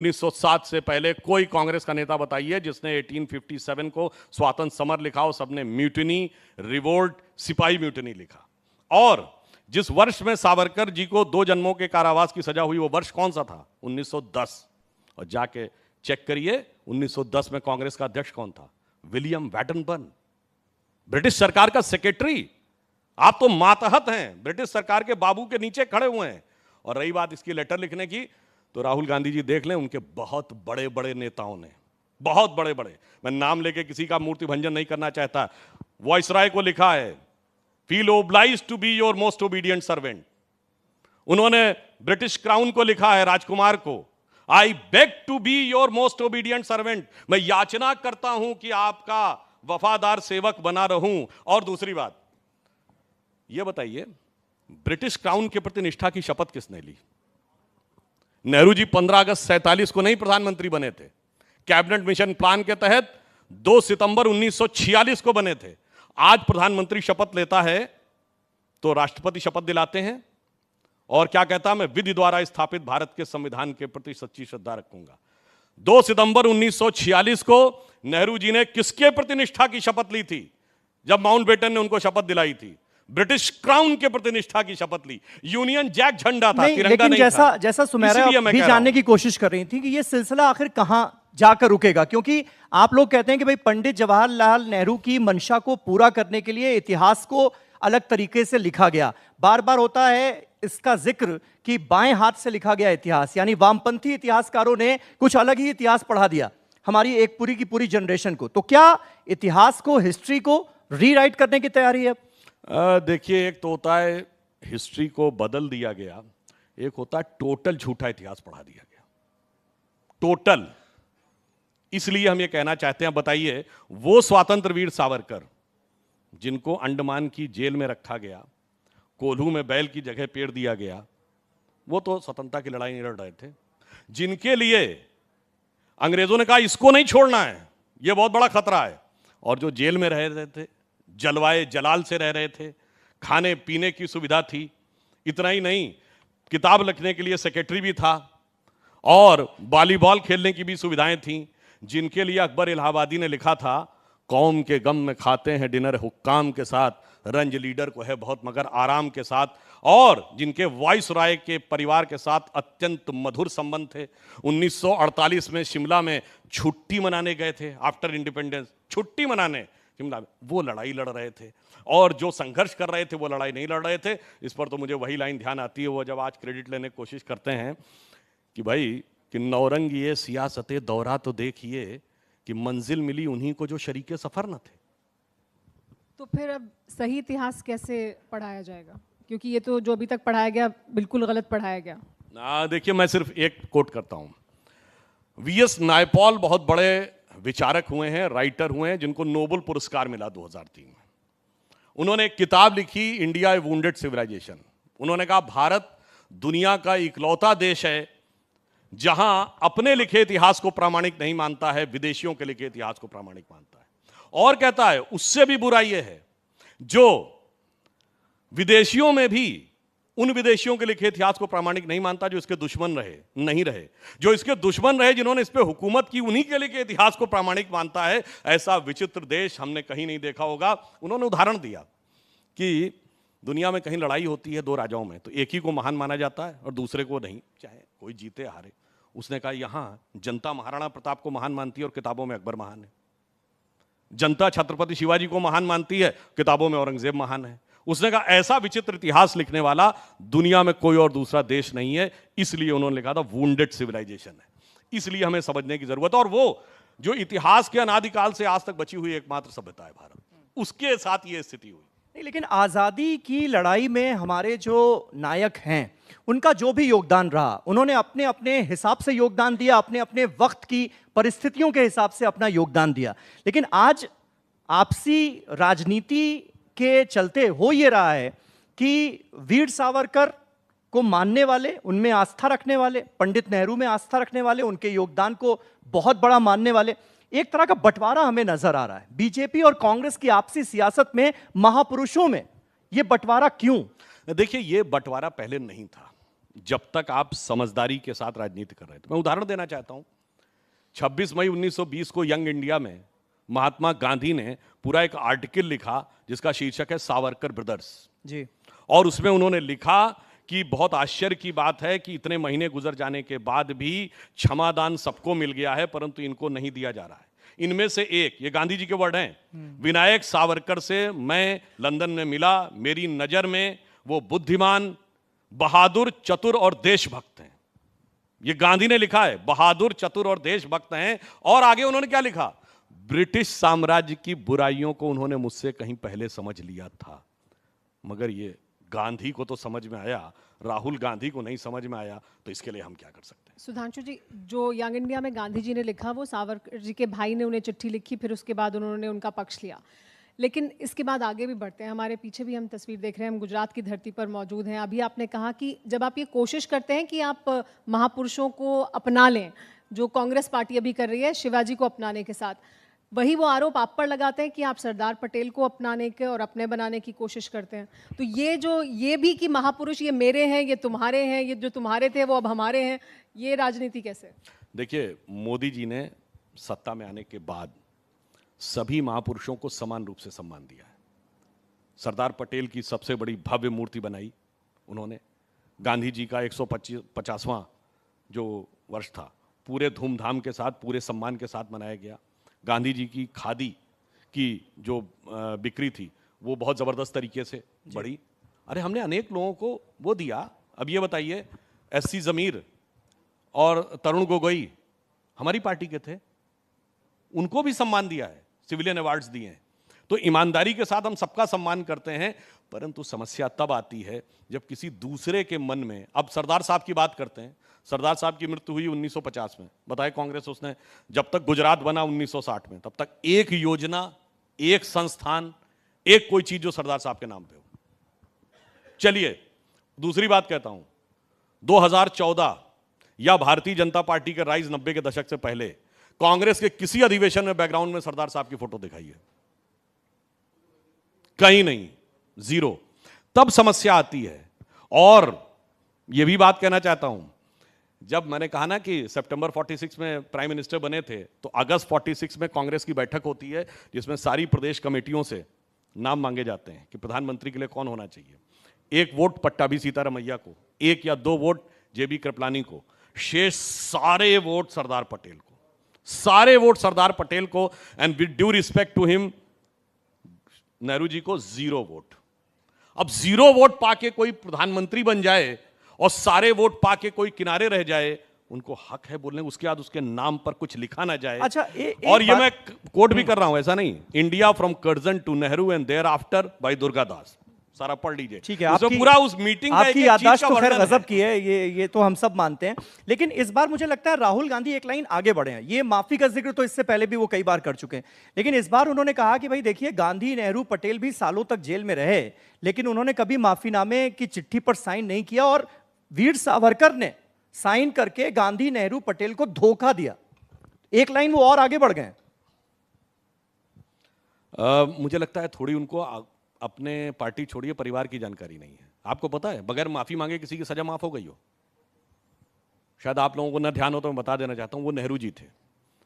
1907 से पहले कोई कांग्रेस का नेता बताइए जिसने 1857 को स्वातंत्र्य समर लिखा हो। सबने म्यूटिनी, रिवोल्ट, सिपाही म्यूटिनी लिखा। और जिस वर्ष में सावरकर जी को 2 जन्मों के कारावास की सजा हुई, वो वर्ष कौन सा था? 1910। और जाके चेक करिए 1910 में कांग्रेस का अध्यक्ष कौन था? विलियम वैटनबर्न, ब्रिटिश सरकार का सेक्रेटरी। आप तो मातहत हैं, ब्रिटिश सरकार के बाबू के नीचे खड़े हुए हैं। और रही बात इसकी लेटर लिखने की, तो राहुल गांधी जी देख लें, उनके बहुत बड़े बड़े नेताओं ने, बहुत बड़े बड़े, मैं नाम लेके किसी का मूर्ति भंजन नहीं करना चाहता, वॉइसराय को लिखा है feel obliged to be your most obedient servant. उन्होंने ब्रिटिश क्राउन को लिखा है, राजकुमार को, I beg to be your most obedient servant, मैं याचना करता हूं कि आपका वफादार सेवक बना रहूं। और दूसरी बात यह बताइए, ब्रिटिश क्राउन के प्रति निष्ठा की शपथ किसने ली? नेहरू जी 15 अगस्त 47 को नहीं प्रधानमंत्री बने थे, कैबिनेट मिशन प्लान के तहत 2 सितंबर 1946 को बने थे। आज प्रधानमंत्री शपथ लेता है तो राष्ट्रपति शपथ दिलाते हैं और क्या कहता है, मैं विधि द्वारा स्थापित भारत के संविधान के प्रति सच्ची श्रद्धा रखूंगा। 2 सितंबर 1946 को नेहरू जी ने किसके प्रति निष्ठा की शपथ ली थी? जब माउंटबेटन ने उनको शपथ दिलाई थी, ब्रिटिश क्राउन के प्रति निष्ठा की शपथ ली। यूनियन जैक झंडा था, तिरंगा लेकिन नहीं जैसा था। जैसा सुमेरा भी जानने की कोशिश कर रही थी कि ये सिलसिला आखिर कहां जाकर रुकेगा, क्योंकि आप लोग कहते हैं कि भाई पंडित जवाहरलाल नेहरू की मंशा को पूरा करने के लिए इतिहास को अलग तरीके से लिखा गया। बार बार होता है इसका जिक्र कि बाएं हाथ से लिखा गया इतिहास, यानी वामपंथी इतिहासकारों ने कुछ अलग ही इतिहास पढ़ा दिया हमारी एक पूरी की पूरी जनरेशन को। तो क्या इतिहास को, हिस्ट्री को रीराइट करने की तैयारी है? देखिए, एक तो होता है हिस्ट्री को बदल दिया गया, एक होता है टोटल झूठा इतिहास पढ़ा दिया गया। टोटल। इसलिए हम ये कहना चाहते हैं, बताइए, वो स्वतंत्र वीर सावरकर जिनको अंडमान की जेल में रखा गया, कोल्हू में बैल की जगह पेड़ दिया गया, वो तो स्वतंत्रता की लड़ाई नहीं लड़ रहे थे। जिनके लिए अंग्रेजों ने कहा इसको नहीं छोड़ना है, ये बहुत बड़ा खतरा है, और जो जेल में रह रहे थे, जलवाए जलाल से रह रहे थे, खाने पीने की सुविधा थी, इतना ही नहीं, किताब लिखने के लिए सेक्रेटरी भी था और वॉलीबॉल खेलने की भी सुविधाएं थीं। जिनके लिए अकबर इलाहाबादी ने लिखा था, कौम के गम में खाते हैं डिनर हुक्काम के साथ, रंज लीडर को है बहुत मगर आराम के साथ, और जिनके वाइसराय के परिवार के साथ अत्यंत मधुर संबंध थे। 1948 में शिमला में छुट्टी मनाने गए थे, आफ्टर इंडिपेंडेंस छुट्टी मनाने शिमला में, वो लड़ाई लड़ रहे थे, और जो संघर्ष कर रहे थे वो लड़ाई नहीं लड़ रहे थे। इस पर तो मुझे वही लाइन ध्यान आती है, वो जब आज क्रेडिट लेने की कोशिश करते हैं कि भाई कि नौरंग ये सियासते दौरा तो देखिए कि मंजिल मिली उन्हीं को जो शरीके सफर न थे। तो फिर अब सही इतिहास कैसे पढ़ाया जाएगा? क्योंकि ये तो जो अभी तक पढ़ाया गया बिल्कुल गलत पढ़ाया गया। देखिए, मैं सिर्फ एक कोट करता हूं। वीएस नायपॉल बहुत बड़े विचारक हुए हैं, राइटर हुए हैं, जिनको नोबेल पुरस्कार मिला 2003 में। उन्होंने एक किताब लिखी, इंडिया ए वुंडेड सिविलाइजेशन। उन्होंने कहा भारत दुनिया का इकलौता देश है जहां अपने लिखे इतिहास को प्रामाणिक नहीं मानता है, विदेशियों के लिखे इतिहास को प्रामाणिक मानता है। और कहता है उससे भी बुरा यह है जो विदेशियों में भी उन विदेशियों के लिखे इतिहास को प्रामाणिक नहीं मानता जो इसके दुश्मन नहीं रहे, जो इसके दुश्मन रहे, जिन्होंने इस पे हुकूमत की, उन्हीं के लिखे इतिहास को प्रामाणिक मानता है। ऐसा विचित्र देश हमने कहीं नहीं देखा होगा। उन्होंने उदाहरण दिया कि दुनिया में कहीं लड़ाई होती है 2 राजाओं में, तो एक ही को महान माना जाता है और दूसरे को नहीं, चाहे कोई जीते हारे। उसने कहा यहां जनता महाराणा प्रताप को महान मानती है और किताबों में अकबर महान है। जनता छत्रपति शिवाजी को महान मानती है, किताबों में औरंगजेब महान है। उसने कहा ऐसा विचित्र इतिहास लिखने वाला दुनिया में कोई और दूसरा देश नहीं है। इसलिए उन्होंने लिखा था वुंडेड सिविलाइजेशन है। इसलिए हमें समझने की जरूरत है, और वो जो इतिहास के अनादिकाल से आज तक बची हुई एकमात्र सभ्यता है भारत, उसके साथ ये स्थिति हुई। नहीं, लेकिन आज़ादी की लड़ाई में हमारे जो नायक हैं उनका जो भी योगदान रहा, उन्होंने अपने अपने हिसाब से योगदान दिया, अपने अपने वक्त की परिस्थितियों के हिसाब से अपना योगदान दिया। लेकिन आज आपसी राजनीति के चलते हो ये रहा है कि वीर सावरकर को मानने वाले, उनमें आस्था रखने वाले, पंडित नेहरू में आस्था रखने वाले, उनके योगदान को बहुत बड़ा मानने वाले, एक तरह का बंटवारा हमें नजर आ रहा है। बीजेपी और कांग्रेस की आपसी सियासत में, महापुरुषों में, यह बंटवारा क्यों? देखिए, यह बंटवारा पहले नहीं था। जब तक आप समझदारी के साथ राजनीति कर रहे थे। मैं उदाहरण देना चाहता हूं, 26 मई 1920 को यंग इंडिया में महात्मा गांधी ने पूरा एक आर्टिकल लिखा जिसका शीर्षक है सावरकर ब्रदर्स जी। और उसमें उन्होंने लिखा कि बहुत आश्चर्य की बात है कि इतने महीने गुजर जाने के बाद भी क्षमादान सबको मिल गया है परंतु इनको नहीं दिया जा रहा है। इनमें से एक, ये गांधी जी के वर्ड हैं, विनायक सावरकर से मैं लंदन में मिला, मेरी नजर में वो बुद्धिमान, बहादुर, चतुर और देशभक्त हैं। ये गांधी ने लिखा है, बहादुर, चतुर और देशभक्त हैं। और आगे उन्होंने क्या लिखा, ब्रिटिश साम्राज्य की बुराइयों को उन्होंने मुझसे कहीं पहले समझ लिया था। मगर ये गांधी को तो समझ में आया, राहुल गांधी को नहीं समझ में आया, तो इसके लिए हम क्या कर सकते हैं? सुधांशु जी, जो यंग इंडिया में गांधी जी ने लिखा वो सावरकर जी के भाई ने उन्हें चिट्ठी लिखी, फिर उसके बाद उन्होंने उनका पक्ष लिया। लेकिन इसके बाद आगे भी बढ़ते हैं, हमारे पीछे भी हम तस्वीर देख रहे हैं, हम गुजरात की धरती पर मौजूद हैं। अभी आपने कहा कि जब आप ये कोशिश करते हैं कि आप महापुरुषों को अपना लें, जो कांग्रेस पार्टी अभी कर रही है शिवाजी को अपनाने के साथ, वही वो आरोप आप पर लगाते हैं कि आप सरदार पटेल को अपनाने के और अपने बनाने की कोशिश करते हैं। तो ये भी कि महापुरुष ये मेरे हैं, ये तुम्हारे हैं, ये जो तुम्हारे थे वो अब हमारे हैं, ये राजनीति कैसे? देखिए, मोदी जी ने सत्ता में आने के बाद सभी महापुरुषों को समान रूप से सम्मान दिया है। सरदार पटेल की सबसे बड़ी भव्य मूर्ति बनाई उन्होंने। गांधी जी का 150वां जो वर्ष था पूरे धूमधाम के साथ, पूरे सम्मान के साथ मनाया गया। गांधी जी की खादी की जो बिक्री थी वो बहुत ज़बरदस्त तरीके से बढ़ी। अरे हमने अनेक लोगों को वो दिया। अब ये बताइए, एससी ज़मीर और तरुण गोगोई हमारी पार्टी के थे, उनको भी सम्मान दिया है, सिविलियन अवार्ड्स दिए हैं। तो ईमानदारी के साथ हम सबका सम्मान करते हैं, परंतु समस्या तब आती है जब किसी दूसरे के मन में, अब सरदार साहब की बात करते हैं, सरदार साहब की मृत्यु हुई 1950 में, बताए कांग्रेस उसने, जब तक गुजरात बना 1960 में, तब तक एक योजना, एक संस्थान, एक कोई चीज जो सरदार साहब के नाम पे हो। चलिए दूसरी बात कहता हूं, 2014 या भारतीय जनता पार्टी के राइज 90 के दशक से पहले कांग्रेस के किसी अधिवेशन में बैकग्राउंड में सरदार साहब की फोटो दिखाइए, कहीं नहीं, जीरो। तब समस्या आती है। और यह भी बात कहना चाहता हूं, जब मैंने कहा ना कि सितंबर 46 में प्राइम मिनिस्टर बने थे, तो अगस्त 46 में कांग्रेस की बैठक होती है जिसमें सारी प्रदेश कमेटियों से नाम मांगे जाते हैं कि प्रधानमंत्री के लिए कौन होना चाहिए। एक वोट पट्टाभी सीतारमैया को, एक या दो वोट जेबी कृपलानी को, शेष सारे वोट सरदार पटेल को, सारे वोट सरदार पटेल को। And with due respect to him, Nehru ji को 0 वोट। अब 0 वोट पाके कोई प्रधानमंत्री बन जाए और सारे वोट पाके कोई किनारे रह जाए, उनको हक है बोलने, उसके बाद उसके नाम पर कुछ लिखा ना जाए। अच्छा, और ये मैं कोट भी कर रहा हूं, ऐसा नहीं, India from Curzon to Nehru and thereafter by Durgadas, सारा पढ़ लीजिए। ठीक है, आपकी पूरा उस मीटिंग का आपकी याददाश्त तो खैर गजब की है, ये तो हम सब मानते हैं। लेकिन इस बार मुझे लगता है राहुल गांधी एक लाइन आगे बढ़े हैं। ये माफी का जिक्र तो इससे पहले भी वो कई बार कर चुके हैं, लेकिन इस बार उन्होंने कहा कि भाई देखिए, गांधी, नेहरू, पटेल भी सालों तक जेल में रहे, लेकिन उन्होंने कभी माफीनामे की चिट्ठी पर साइन नहीं किया, और वीर सावरकर ने साइन करके गांधी, नेहरू, पटेल को धोखा दिया। एक लाइन वो और आगे बढ़ गए। मुझे लगता है थोड़ी उनको अपने पार्टी छोड़िए परिवार की जानकारी नहीं है। आपको पता है बगैर माफी मांगे किसी की सजा माफ हो गई हो? शायद आप लोगों को ना ध्यान हो तो मैं बता देना चाहता हूं, वो नेहरू जी थे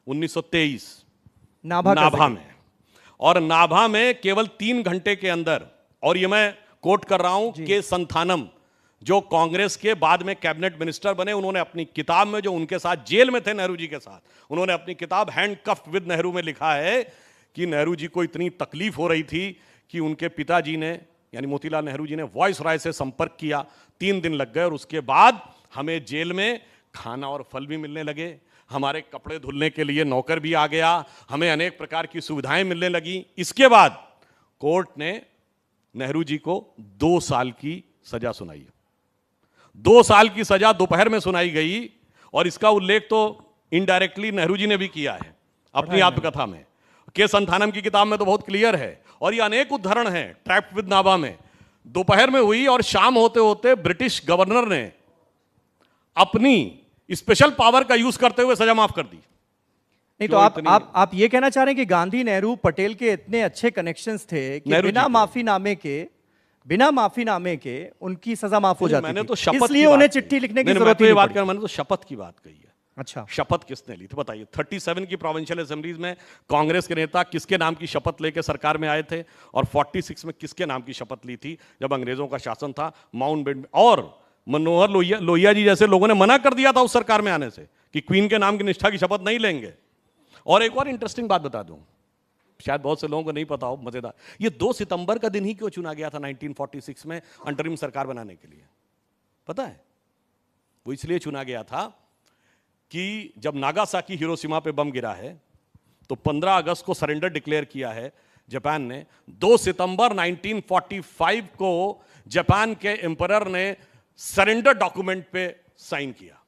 1923 नाभा में, और नाभा में केवल 3 घंटे के अंदर, और ये मैं कोट कर रहा हूं के संथानम, जो कांग्रेस के बाद में कैबिनेट मिनिस्टर बने, उन्होंने अपनी किताब में, जो उनके साथ जेल में थे नेहरू जी के साथ, उन्होंने अपनी किताब हैंडकफ्ड विद नेहरू में लिखा है कि नेहरू जी को इतनी तकलीफ हो रही थी कि उनके पिताजी ने, यानी मोतीलाल नेहरू जी ने, वायसराय से संपर्क किया, 3 दिन लग गए, और उसके बाद हमें जेल में खाना और फल भी मिलने लगे, हमारे कपड़े धुलने के लिए नौकर भी आ गया, हमें अनेक प्रकार की सुविधाएं मिलने लगी। इसके बाद कोर्ट ने नेहरू जी को 2 साल की सजा सुनाई। 2 साल की सजा दोपहर में सुनाई गई, और इसका उल्लेख तो इनडायरेक्टली नेहरू जी ने भी किया है अपनी आत्मकथा में। के संथानम की किताब में तो बहुत क्लियर है, और ये अनेक उदाहरण हैं। ट्रैप्ड विद नाभा में दोपहर में हुई, और शाम होते होते ब्रिटिश गवर्नर ने अपनी स्पेशल पावर का यूज करते हुए सजा माफ कर दी। नहीं तो आप ये कहना चाह रहे हैं कि गांधी, नेहरू, पटेल के इतने अच्छे कनेक्शंस थे कि बिना माफीनामे के बिना माफीनामे के उनकी सजा माफ हो जाती मैंने थी। तो शपथ इसलिए की बात उन्हें की। चिट्ठी लिखने की नहीं, नहीं, जरूरत मैं तो ही ये नहीं बात पड़ी। कर, मैंने तो शपथ की बात कही है। अच्छा, शपथ किसने ली थी बताइए? 37 की प्रोविंशियल असेंबलीज में कांग्रेस के नेता किसके नाम की शपथ लेके सरकार में आए थे, और 46 में किसके नाम की शपथ ली थी जब अंग्रेजों का शासन था माउंटबेटन? और मनोहर लोहिया जी जैसे लोगों ने मना कर दिया था उस सरकार में आने से कि क्वीन के नाम की निष्ठा की शपथ नहीं लेंगे। और एक और इंटरेस्टिंग बात बता दूं, शायद बहुत से लोगों को नहीं पता हो, मजेदार, ये 2 सितंबर का दिन ही क्यों चुना गया था 1946 में अंतरिम सरकार बनाने के लिए? पता है? वो इसलिए चुना गया था कि जब नागासाकी हिरोशिमा पे बम गिरा है तो 15 अगस्त को सरेंडर डिक्लेयर किया है जापान ने। 2 सितंबर 1945 को जापान के एम्परर ने सरेंडर डॉक्यूमेंट पे साइन किया।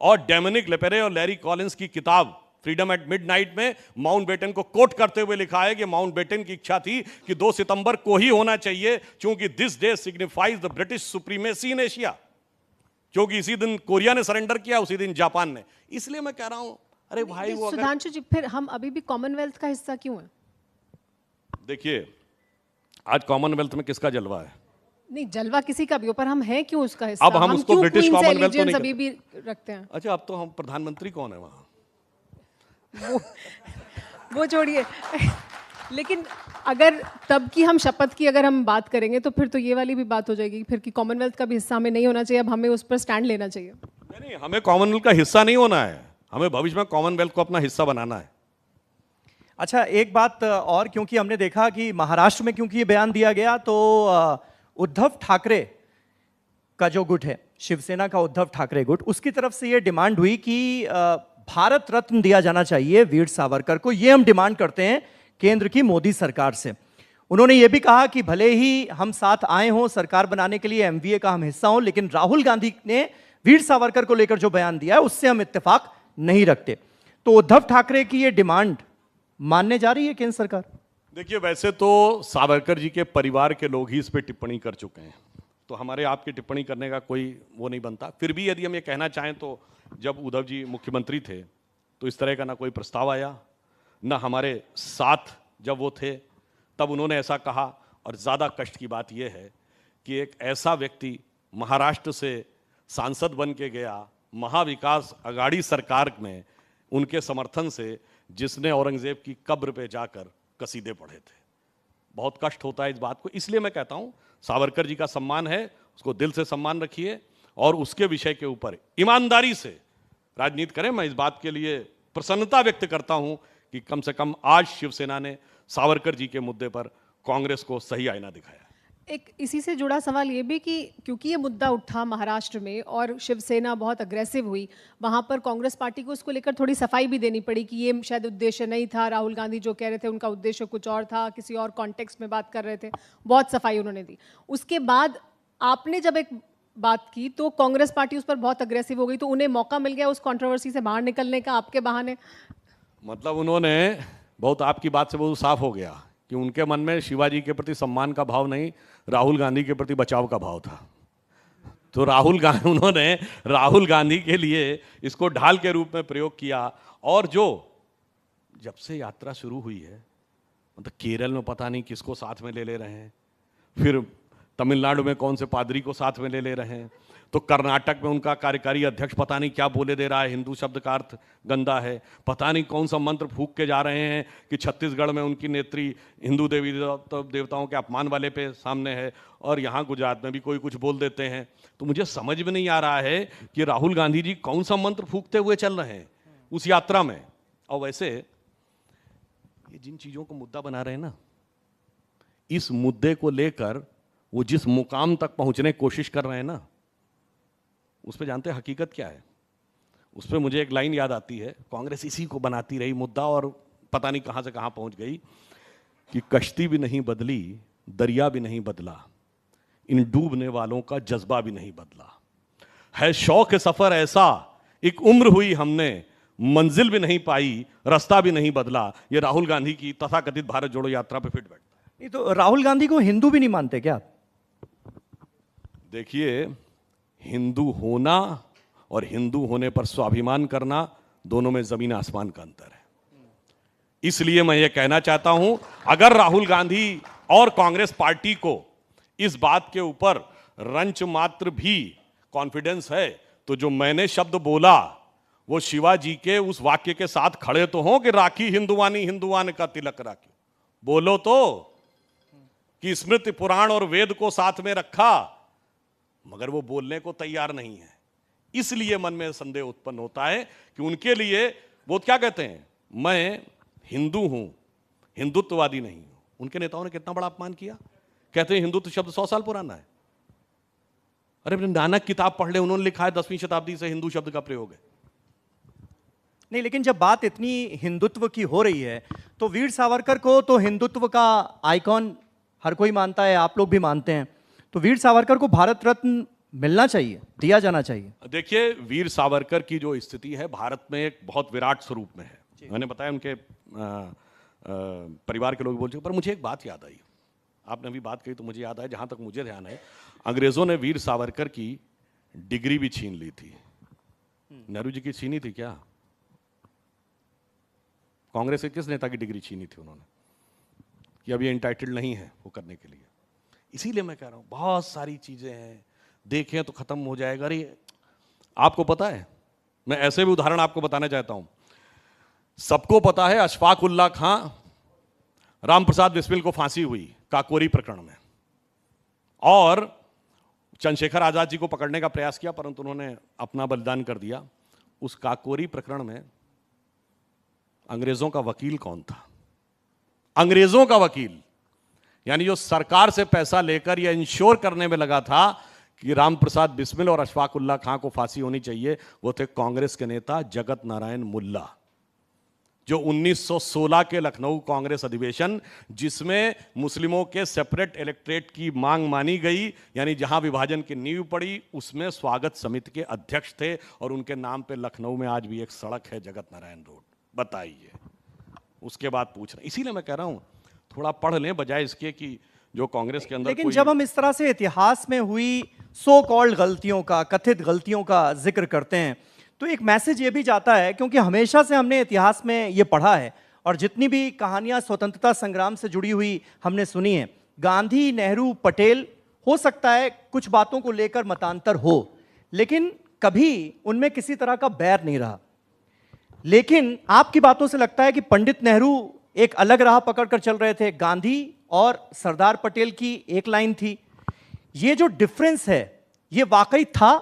और डोमिनिक लेपेरे और लैरी कॉलिंस की किताब फ्रीडम एट मिडनाइट में माउंटबेटन को कोट करते हुए लिखा है कि माउंटबेटन की इच्छा थी कि 2 सितंबर को ही होना चाहिए, क्योंकि this day signifies the British supremacy in Asia, क्योंकि इसी दिन कोरिया ने सरेंडर किया, उसी दिन जापान ने। इसलिए मैं कह रहा हूं, अरे भाई वो अगर सुधांशु जी, फिर हम अभी भी कॉमनवेल्थ का हिस्सा क्यों हैं? देखिए, आज कॉमनवेल्थ में किसका जलवा है? नहीं, जलवा किसी का भी हो, पर हम हैं क्यों उसका हिस्सा? अब हम उसको क्यों ब्रिटिश क्वीन से कॉमनवेल्थ तो allegiance नहीं अभी भी रखते हैं? अच्छा, अब तो हम प्रधानमंत्री कौन है वहां? वो छोड़िए। लेकिन अगर तब की हम शपथ की अगर हम बात करेंगे तो फिर तो ये वाली भी बात हो जाएगी फिर कि कॉमनवेल्थ का भी हिस्सा हमें नहीं होना चाहिए, अब हमें उस पर स्टैंड लेना चाहिए। नहीं, हमें कॉमनवेल्थ का हिस्सा नहीं होना है, हमें भविष्य में कॉमनवेल्थ को अपना हिस्सा बनाना है। अच्छा, एक बात और, क्योंकि हमने देखा कि महाराष्ट्र में क्योंकि ये बयान दिया गया तो उद्धव ठाकरे का जो गुट है, शिवसेना का उद्धव ठाकरे गुट, उसकी तरफ से ये डिमांड हुई कि भारत रत्न दिया जाना चाहिए वीर सावरकर को। ये हम डिमांड करते हैं केंद्र की मोदी सरकार से। उन्होंने ये भी कहा कि भले ही हम साथ आए हों सरकार बनाने के लिए, एमवीए का हम हिस्सा हों, लेकिन राहुल गांधी ने वीर सावरकर को लेकर जो बयान दिया है उससे हम इत्तेफाक नहीं रखते। तो उद्धव ठाकरे की ये डिमांड मानने जा रही है केंद्र सरकार? देखिए, वैसे तो सावरकर जी के परिवार के लोग ही इस पे टिप्पणी कर चुके हैं, तो हमारे आपकी टिप्पणी करने का कोई वो नहीं बनता। फिर भी यदि हम ये कहना चाहें तो जब उद्धव जी मुख्यमंत्री थे तो इस तरह का ना कोई प्रस्ताव आया, ना हमारे साथ जब वो थे तब उन्होंने ऐसा कहा। और ज़्यादा कष्ट की बात यह है कि एक ऐसा व्यक्ति महाराष्ट्र से सांसद बन के गया महाविकास अघाड़ी सरकार में उनके समर्थन से, जिसने औरंगजेब की कब्र पे जाकर कसीदे पढ़े थे। बहुत कष्ट होता है इस बात को, इसलिए मैं कहता हूं सावरकर जी का सम्मान है, उसको दिल से सम्मान रखिए और उसके विषय के ऊपर ईमानदारी से राजनीति करें। मैं इस बात के लिए प्रसन्नता व्यक्त करता हूं कि कम से कम आज शिवसेना ने सावरकर जी के मुद्दे पर कांग्रेस को सही आईना दिखाया। एक इसी से जुड़ा सवाल ये भी कि क्योंकि ये मुद्दा उठा महाराष्ट्र में और शिवसेना बहुत अग्रेसिव हुई, वहाँ पर कांग्रेस पार्टी को उसको लेकर थोड़ी सफाई भी देनी पड़ी कि ये शायद उद्देश्य नहीं था, राहुल गांधी जो कह रहे थे उनका उद्देश्य कुछ और था, किसी और कॉन्टेक्स्ट में बात कर रहे थे, बहुत सफाई उन्होंने दी। उसके बाद आपने जब एक बात की तो कांग्रेस पार्टी उस पर बहुत अग्रेसिव हो गई, तो उन्हें मौका मिल गया उस कॉन्ट्रोवर्सी से बाहर निकलने का आपके बहाने। मतलब उन्होंने बहुत, आपकी बात से बहुत साफ हो गया कि उनके मन में शिवाजी के प्रति सम्मान का भाव नहीं, राहुल गांधी के प्रति बचाव का भाव था। तो उन्होंने राहुल गांधी के लिए इसको ढाल के रूप में प्रयोग किया। और जो जब से यात्रा शुरू हुई है, मतलब केरल में पता नहीं किसको साथ में ले रहे हैं, फिर तमिलनाडु में कौन से पादरी को साथ में ले रहे हैं, तो कर्नाटक में उनका कार्यकारी अध्यक्ष पता नहीं क्या बोले दे रहा है, हिंदू शब्द का अर्थ गंदा है, पता नहीं कौन सा मंत्र फूंक के जा रहे हैं कि छत्तीसगढ़ में उनकी नेत्री हिंदू देवी देवताओं के अपमान वाले पे सामने है, और यहाँ गुजरात में भी कोई कुछ बोल देते हैं। तो मुझे समझ में नहीं आ रहा है कि राहुल गांधी जी कौन सा मंत्र फूंकते हुए चल रहे हैं उस यात्रा में। और वैसे ये जिन चीज़ों को मुद्दा बना रहे हैं ना, इस मुद्दे को लेकर वो जिस मुकाम तक पहुंचने की कोशिश कर रहे हैं ना, उस पर जानते हैं हकीकत क्या है? उस पर मुझे एक लाइन याद आती है, कांग्रेस इसी को बनाती रही मुद्दा और पता नहीं कहां से कहां पहुंच गई कि कश्ती भी नहीं बदली, दरिया भी नहीं बदला, इन डूबने वालों का जज्बा भी नहीं बदला, है शौक सफर ऐसा, एक उम्र हुई हमने, मंजिल भी नहीं पाई, रास्ता भी नहीं बदला। ये राहुल गांधी की तथाकथित भारत जोड़ो यात्रा पे फिट बैठता है। नहीं तो राहुल गांधी को हिंदू भी नहीं मानते क्या? देखिए, हिंदू होना और हिंदू होने पर स्वाभिमान करना, दोनों में जमीन आसमान का अंतर है। इसलिए मैं ये कहना चाहता हूं, अगर राहुल गांधी और कांग्रेस पार्टी को इस बात के ऊपर रंच मात्र भी कॉन्फिडेंस है तो जो मैंने शब्द बोला वो शिवाजी के उस वाक्य के साथ खड़े तो हों कि राखी हिंदुवानी हिंदुवान का तिलक राखी, बोलो तो कि स्मृति पुराण और वेद को साथ में रखा, मगर वो बोलने को तैयार नहीं है। इसलिए मन में संदेह उत्पन्न होता है कि उनके लिए वो क्या कहते हैं, मैं हिंदू हूं, हिंदुत्ववादी नहीं हूं। उनके नेताओं ने कितना बड़ा अपमान किया, कहते हैं हिंदुत्व शब्द 100 साल पुराना है। अरे अपने नानक किताब पढ़ ले, उन्होंने लिखा है 10वीं शताब्दी से हिंदू शब्द का प्रयोग है। नहीं, लेकिन जब बात इतनी हिंदुत्व की हो रही है तो वीर सावरकर को तो हिंदुत्व का आइकॉन हर कोई मानता है, आप लोग भी मानते हैं, तो वीर सावरकर को भारत रत्न मिलना चाहिए, दिया जाना चाहिए। देखिए, वीर सावरकर की जो स्थिति है भारत में एक बहुत विराट स्वरूप में है। मैंने बताया उनके परिवार के लोग बोल चुके, पर मुझे एक बात याद आई, आपने अभी बात कही तो मुझे याद आया, जहां तक मुझे ध्यान है अंग्रेजों ने वीर सावरकर की डिग्री भी छीन ली थी। नेहरू जी की छीनी थी क्या? कांग्रेस के किस नेता की डिग्री छीनी थी उन्होंने कि अभी एंटाइटल्ड नहीं है वो करने के लिए? इसीलिए मैं कह रहा हूं बहुत सारी चीजें हैं, देखें तो खत्म हो जाएगा। अरे आपको पता है, मैं ऐसे भी उदाहरण आपको बताना चाहता हूं। सबको पता है अशफाक उल्लाह खां, रामप्रसाद बिस्मिल को फांसी हुई काकोरी प्रकरण में, और चंद्रशेखर आजाद जी को पकड़ने का प्रयास किया परंतु उन्होंने अपना बलिदान कर दिया। उस काकोरी प्रकरण में अंग्रेजों का वकील कौन था? अंग्रेजों का वकील, यानी जो सरकार से पैसा लेकर यह इंश्योर करने में लगा था कि रामप्रसाद बिस्मिल और अशफाक उल्लाह खां को फांसी होनी चाहिए, वो थे कांग्रेस के नेता जगत नारायण मुल्ला, जो 1916 के लखनऊ कांग्रेस अधिवेशन, जिसमें मुस्लिमों के सेपरेट इलेक्ट्रेट की मांग मानी गई, यानी जहां विभाजन की नींव पड़ी, उसमें स्वागत समिति के अध्यक्ष थे, और उनके नाम पे लखनऊ में आज भी एक सड़क है, जगत नारायण रोड। बताइए, उसके बाद पूछ रहे। इसीलिए मैं कह रहा हूं थोड़ा पढ़ लें बजाय इसके कि जो कांग्रेस के अंदर। लेकिन जब हम इस तरह से इतिहास में हुई सो कॉल्ड गलतियों का, कथित गलतियों का जिक्र करते हैं, तो एक मैसेज ये भी जाता है, क्योंकि हमेशा से हमने इतिहास में ये पढ़ा है और जितनी भी कहानियां स्वतंत्रता संग्राम से जुड़ी हुई हमने सुनी है, गांधी, नेहरू, पटेल, हो सकता है कुछ बातों को लेकर मतांतर हो, लेकिन कभी उनमें किसी तरह का बैर नहीं रहा। लेकिन आपकी बातों से लगता है कि पंडित नेहरू एक अलग राह पकड़कर चल रहे थे, गांधी और सरदार पटेल की एक लाइन थी। ये जो डिफरेंस है, ये वाकई था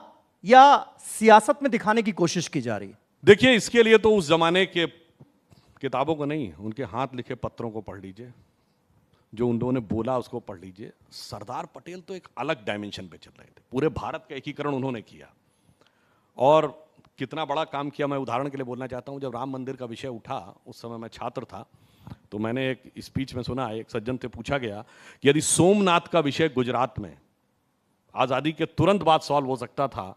या सियासत में दिखाने की कोशिश की जा रही है? देखिए, इसके लिए तो उस जमाने के किताबों को नहीं, उनके हाथ लिखे पत्रों को पढ़ लीजिए, जो उन्होंने बोला उसको पढ़ लीजिए। सरदार पटेल तो एक अलग डायमेंशन पे चल रहे थे, पूरे भारत का एकीकरण उन्होंने किया, और कितना बड़ा काम किया। मैं उदाहरण के लिए बोलना चाहता हूं, जब राम मंदिर का विषय उठा, उस समय मैं छात्र था, तो मैंने एक स्पीच में सुना, एक सज्जन से पूछा गया कि यदि सोमनाथ का विषय गुजरात में आज़ादी के तुरंत बाद सॉल्व हो सकता था,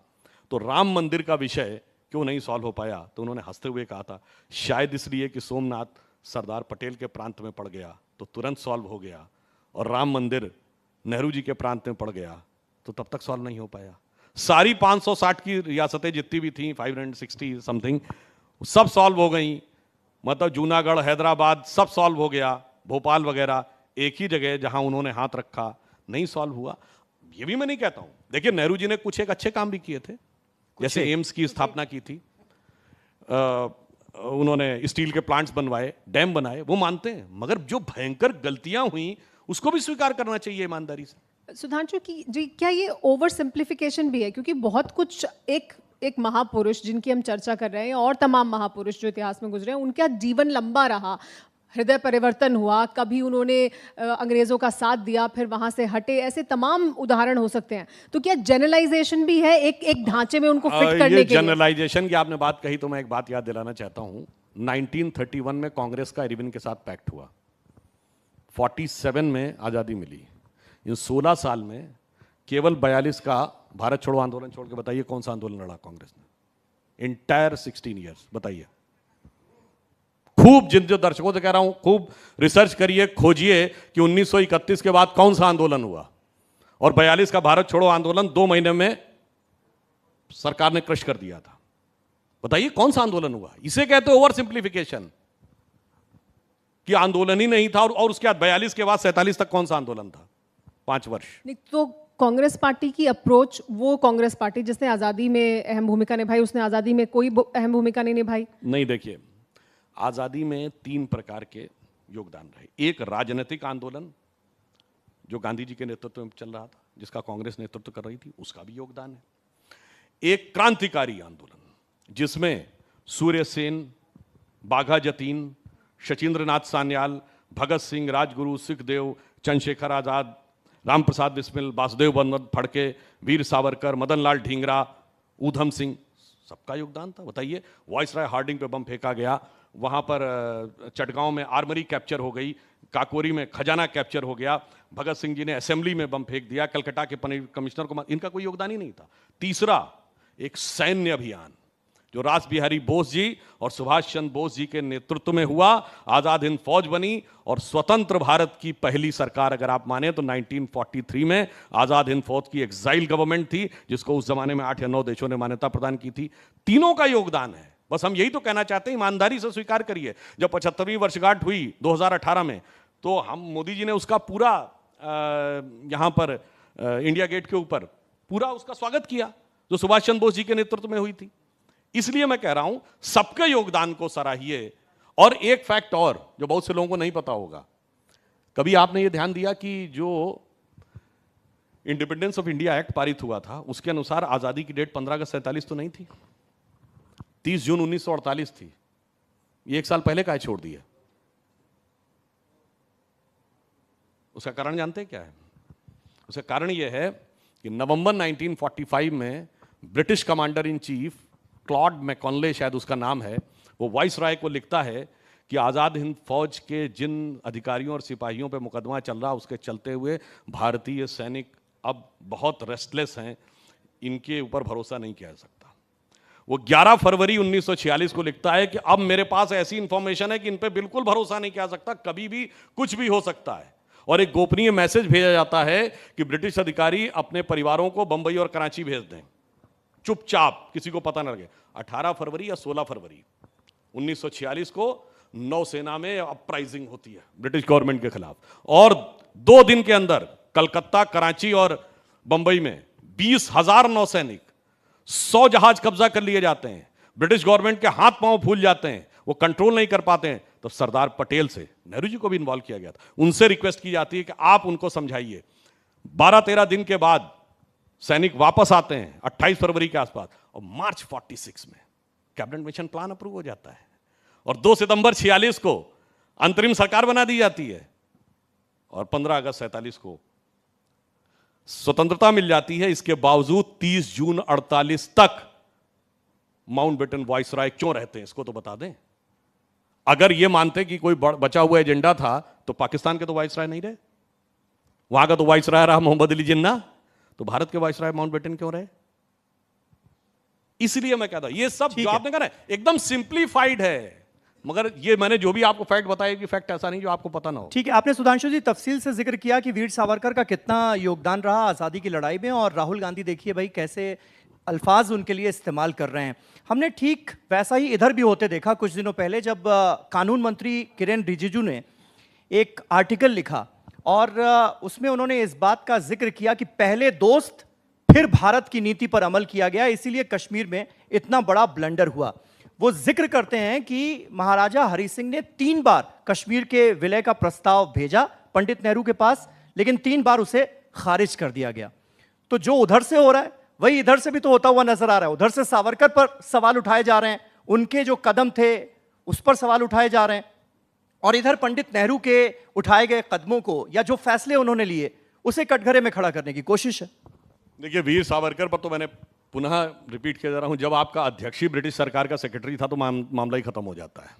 तो राम मंदिर का विषय क्यों नहीं सॉल्व हो पाया? तो उन्होंने हंसते हुए कहा था, शायद इसलिए कि सोमनाथ सरदार पटेल के प्रांत में पड़ गया तो तुरंत सॉल्व हो गया, और राम मंदिर नेहरू जी के प्रांत में पड़ गया तो तब तक सॉल्व नहीं हो पाया। सारी 560 की रियासतें जितनी भी थी, 560 समथिंग, सब सॉल्व हो गई। मतलब जूनागढ़, हैदराबाद सब सॉल्व हो गया, भोपाल वगैरह। एक ही जगह जहां उन्होंने हाथ रखा नहीं सॉल्व हुआ। ये भी मैं नहीं कहता हूं, देखिए नेहरू जी ने कुछ एक अच्छे काम भी किए थे, जैसे एम्स की स्थापना की थी, उन्होंने स्टील के प्लांट्स बनवाए, डैम बनाए, वो मानते हैं, मगर जो भयंकर गलतियां हुई उसको भी स्वीकार करना चाहिए ईमानदारी से। सुधांशु की जी, क्या ये ओवर सिंप्लीफिकेशन भी है? क्योंकि बहुत कुछ एक महापुरुष जिनकी हम चर्चा कर रहे हैं, और तमाम महापुरुष जो इतिहास में गुजरे हैं, उनका जीवन लंबा रहा, हृदय परिवर्तन हुआ, कभी उन्होंने अंग्रेजों का साथ दिया, फिर वहां से हटे, ऐसे तमाम उदाहरण हो सकते हैं। तो क्या जनरलाइजेशन भी है एक ढांचे में उनको फिट करने ये के लिए? जनरलाइजेशन की आपने बात कही तो मैं एक बात याद दिलाना चाहता हूं। 1931 में कांग्रेस का इरविन के साथ पैक्ट हुआ, 47 में आजादी मिली। इन 16 साल में केवल 42 का भारत छोड़ो आंदोलन छोड़ के बताइए कौन सा आंदोलन लड़ा कांग्रेस ने? इंटायर 16 ईयर्स, बताइए। खूब जिन जो दर्शकों से कह रहा हूं, खूब रिसर्च करिए, खोजिए कि 1931 के बाद कौन सा आंदोलन हुआ, और 42 का भारत छोड़ो आंदोलन 2 महीने में सरकार ने क्रश कर दिया था। बताइए कौन सा आंदोलन हुआ? इसे कहते हैं ओवर सिंप्लीफिकेशन, कि आंदोलन ही नहीं था, और उसके बाद 42 के बाद 47 तक कौन सा आंदोलन था? 5 वर्ष। नहीं तो कांग्रेस पार्टी की अप्रोच, वो कांग्रेस पार्टी जिसने आज़ादी में अहम भूमिका निभाई, उसने आज़ादी में कोई अहम भूमिका नहीं निभाई। नहीं, देखिए, आज़ादी में 3 प्रकार के योगदान रहे। एक राजनीतिक आंदोलन जो गांधी जी के नेतृत्व में चल रहा था, जिसका कांग्रेस नेतृत्व कर रही थी, उसका भी योगदान है। एक क्रांतिकारी आंदोलन जिसमें सूर्य सेन, बाघा जतीन, शचींद्रनाथ सान्याल, भगत सिंह, राजगुरु, सुखदेव, चंद्रशेखर आजाद, रामप्रसाद बिस्मिल, वासुदेव बंदर फड़के, वीर सावरकर, मदन लाल ढींगरा, ऊधम सिंह, सबका योगदान था। बताइए, वायसराय हार्डिंग पे बम फेंका गया, वहां पर चटगांव में आर्मरी कैप्चर हो गई, काकोरी में खजाना कैप्चर हो गया, भगत सिंह जी ने असेंबली में बम फेंक दिया, कलकत्ता के कमिश्नर को, इनका कोई योगदान ही नहीं था। तीसरा, एक सैन्य अभियान जो रास बिहारी बोस जी और सुभाष चंद्र बोस जी के नेतृत्व में हुआ, आजाद हिंद फौज बनी और स्वतंत्र भारत की पहली सरकार अगर आप माने तो 1943 में आजाद हिंद फौज की एग्जाइल गवर्नमेंट थी, जिसको उस जमाने में 8 या 9 देशों ने मान्यता प्रदान की थी। तीनों का योगदान है। बस हम यही तो कहना चाहते हैं, ईमानदारी से स्वीकार करिए। जब 75वीं वर्षगांठ हुई 2018 में, तो हम मोदी जी ने उसका पूरा यहां पर इंडिया गेट के ऊपर पूरा उसका स्वागत किया, जो सुभाष चंद्र बोस जी के नेतृत्व में हुई थी। इसलिए मैं कह रहा हूं, सबके योगदान को सराहिए। और एक फैक्ट और जो बहुत से लोगों को नहीं पता होगा, कभी आपने यह ध्यान दिया कि जो इंडिपेंडेंस ऑफ इंडिया एक्ट पारित हुआ था, उसके अनुसार आजादी की डेट 15 अगस्त 47 तो नहीं थी, 30 जून 1948 थी। ये 1 साल पहले का छोड़ दिया। उसका कारण जानते हैं क्या है? उसका कारण यह है कि नवंबर 1945 में British commander in chief Claude मैकॉनले, शायद उसका नाम है, वो वाइसराय को लिखता है कि आज़ाद हिंद फौज के जिन अधिकारियों और सिपाहियों पे मुकदमा चल रहा, उसके चलते हुए भारतीय सैनिक अब बहुत रेस्टलेस हैं, इनके ऊपर भरोसा नहीं किया जा सकता। वो 11 फरवरी 1946 को लिखता है कि अब मेरे पास ऐसी इंफॉर्मेशन है कि इन पे बिल्कुल भरोसा नहीं किया जा सकता, कभी भी कुछ भी हो सकता है। और एक गोपनीय मैसेज भेजा जाता है कि ब्रिटिश अधिकारी अपने परिवारों को बंबई और कराची भेज दें, चुपचाप, किसी को पता न लगे। 18 फरवरी या 16 फरवरी 1946 को नौसेना में अपराइजिंग होती है ब्रिटिश गवर्नमेंट के खिलाफ, और 2 दिन के अंदर कलकत्ता, कराची और बंबई में 20,000 नौसैनिक, 100 जहाज कब्जा कर लिए जाते हैं। ब्रिटिश गवर्नमेंट के हाथ पांव फूल जाते हैं, वो कंट्रोल नहीं कर पाते हैं। तो सरदार पटेल से, नेहरू जी को भी इन्वॉल्व किया गया था, उनसे रिक्वेस्ट की जाती है कि आप उनको समझाइए। 12-13 दिन के बाद सैनिक वापस आते हैं 28 फरवरी के आसपास, और मार्च 46 में कैबिनेट मिशन प्लान अप्रूव हो जाता है, और 2 सितंबर 46 को अंतरिम सरकार बना दी जाती है, और 15 अगस्त 47 को स्वतंत्रता मिल जाती है। इसके बावजूद 30 जून 48 तक माउंटबेटन वाइसराय क्यों रहते हैं, इसको तो बता दें। अगर यह मानते कि कोई बचा हुआ एजेंडा था, तो पाकिस्तान के तो वाइसराय नहीं रहे, वहां का तो वाइसराय रहा मोहम्मद अली जिन्ना, तो भारत के वाइसराय माउंटबेटन क्यों रहे? इसलिए मैं कहता हूं, ये सब जो आपने कहा ना, एकदम सिंप्लीफाइड है, मगर ये मैंने जो भी आपको फैक्ट बताया कि फैक्ट ऐसा नहीं जो आपको पता ना हो। ठीक है, आपने सुधांशु जी तफसील से जिक्र किया कि वीर सावरकर का कितना योगदान रहा आज़ादी की लड़ाई में, और राहुल गांधी देखिए भाई कैसे अल्फाज उनके लिए इस्तेमाल कर रहे हैं। हमने ठीक वैसा ही इधर भी होते देखा कुछ दिनों पहले, जब कानून मंत्री किरेन रिजिजू ने एक आर्टिकल लिखा और उसमें उन्होंने इस बात का जिक्र किया कि पहले दोस्त फिर भारत की नीति पर अमल किया गया, इसीलिए कश्मीर में इतना बड़ा ब्लंडर हुआ। वो जिक्र करते हैं कि महाराजा हरि सिंह ने 3 बार कश्मीर के विलय का प्रस्ताव भेजा पंडित नेहरू के पास, लेकिन 3 बार उसे खारिज कर दिया गया। तो जो उधर से हो रहा है वही इधर से भी तो होता हुआ नजर आ रहा है। उधर से सावरकर पर सवाल उठाए जा रहे हैं, उनके जो कदम थे उस पर सवाल उठाए जा रहे हैं, और इधर पंडित नेहरू के उठाए गए कदमों को या जो फैसले उन्होंने लिए उसे कटघरे में खड़ा करने की कोशिश है। देखिए, वीर सावरकर पर तो मैंने पुनः रिपीट किया जा रहा हूं, जब आपका अध्यक्ष ही ब्रिटिश सरकार का सेक्रेटरी था तो मामला ही खत्म हो जाता है।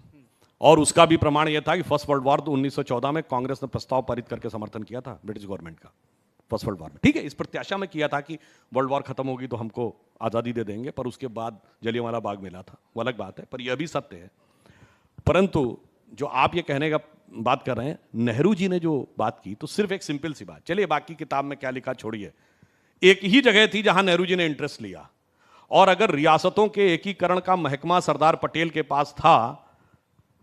और उसका भी प्रमाण यह था कि फर्स्ट वर्ल्ड वॉर 1914 में कांग्रेस ने प्रस्ताव पारित करके समर्थन किया था ब्रिटिश गवर्नमेंट का, फर्स्ट वर्ल्ड वॉर में। ठीक है, इस प्रत्याशा में किया था कि वर्ल्ड वॉर खत्म होगी तो हमको आज़ादी दे देंगे, पर उसके बाद जलियांवाला बाग मिला था, वो अलग बात है, पर यह भी सत्य है। परंतु जो आप ये कहने का बात कर रहे हैं, नेहरू जी ने जो बात की, तो सिर्फ एक सिंपल सी बात, चलिए बाकी किताब में क्या लिखा छोड़िए, एक ही जगह थी जहां नेहरू जी ने इंटरेस्ट लिया, और अगर रियासतों के एकीकरण का महकमा सरदार पटेल के पास था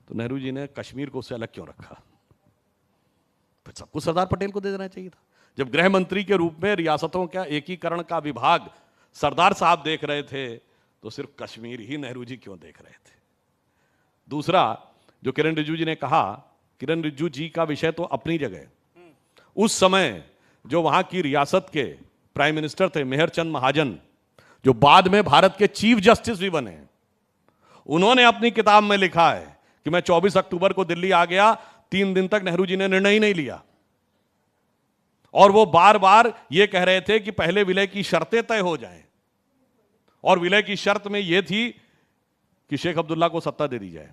तो नेहरू जी ने कश्मीर को उससे अलग क्यों रखा? फिर सब कुछ सरदार पटेल को दे देना चाहिए था। जब गृह मंत्री के रूप में रियासतों का एकीकरण का विभाग सरदार साहब देख रहे थे, तो सिर्फ कश्मीर ही नेहरू जी क्यों देख रहे थे? दूसरा, जो किरण रिजिजू जी ने कहा, किरण रिजिजू जी का विषय तो अपनी जगह। उस समय जो वहां की रियासत के प्राइम मिनिस्टर थे मेहरचंद महाजन, जो बाद में भारत के चीफ जस्टिस भी बने, उन्होंने अपनी किताब में लिखा है कि मैं 24 अक्टूबर को दिल्ली आ गया, 3 दिन तक नेहरू जी ने निर्णय ही नहीं लिया। और वो बार बार ये कह रहे थे कि पहले विलय की शर्तें तय हो जाएं, और विलय की शर्त में यह थी कि शेख अब्दुल्ला को सत्ता दे दी जाए,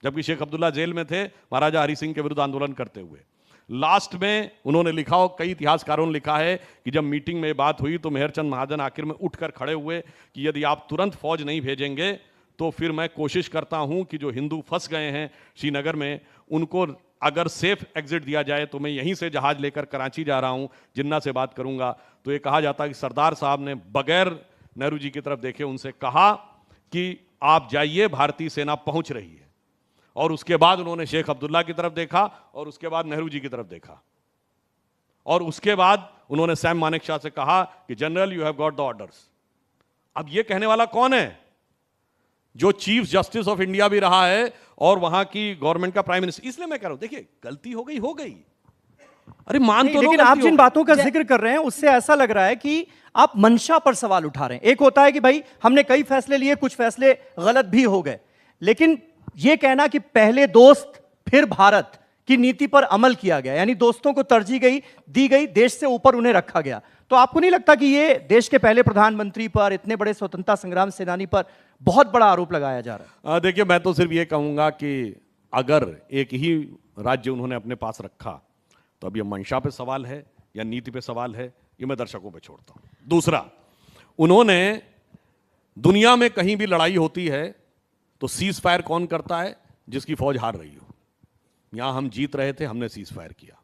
जबकि शेख अब्दुल्ला जेल में थे महाराजा हरि सिंह के विरुद्ध आंदोलन करते हुए। लास्ट में उन्होंने लिखा, और कई इतिहासकारों ने लिखा है कि जब मीटिंग में बात हुई तो मेहरचंद महाजन आखिर में उठकर खड़े हुए कि यदि आप तुरंत फौज नहीं भेजेंगे तो फिर मैं कोशिश करता हूं कि जो हिंदू फंस गए हैं श्रीनगर में, उनको अगर सेफ एग्जिट दिया जाए तो मैं यहीं से जहाज लेकर कराची जा रहा हूं, जिन्ना से बात करूंगा। तो ये कहा जाता है कि सरदार साहब ने बगैर नेहरू जी की तरफ देखे उनसे कहा कि आप जाइए, भारतीय सेना पहुंच रही है। और उसके बाद उन्होंने शेख अब्दुल्ला की तरफ देखा, और उसके बाद नेहरू जी की तरफ देखा, और उसके बाद उन्होंने सैम मानेकशॉ से कहा कि general you have got the orders. अब यह कहने वाला कौन है? जो चीफ जस्टिस ऑफ इंडिया भी रहा है और वहां की गवर्नमेंट का प्राइम मिनिस्टर। इसलिए मैं कह रहा हूं, देखिए गलती हो गई। अरे मान तो लो, लेकिन आप जिन बातों का जिक्र कर रहे हैं उससे ऐसा लग रहा है कि आप मंशा पर सवाल उठा रहे हैं। एक होता है कि भाई हमने कई फैसले लिए, कुछ फैसले गलत भी हो गए, लेकिन यह कहना कि पहले दोस्त फिर भारत की नीति पर अमल किया गया, यानी दोस्तों को तरजीह दी गई, देश से ऊपर उन्हें रखा गया, तो आपको नहीं लगता कि यह देश के पहले प्रधानमंत्री पर, इतने बड़े स्वतंत्रता संग्राम सेनानी पर बहुत बड़ा आरोप लगाया जा रहा है? देखिए, मैं तो सिर्फ ये कहूंगा कि अगर एक ही राज्य उन्होंने अपने पास रखा तो अब ये मंशा पे सवाल है या नीति पे सवाल है, ये मैं दर्शकों पे छोड़ता हूं। दूसरा, उन्होंने दुनिया में कहीं भी लड़ाई होती है तो सीज फायर कौन करता है? जिसकी फौज हार रही हो। यहां हम जीत रहे थे, हमने सीज फायर किया।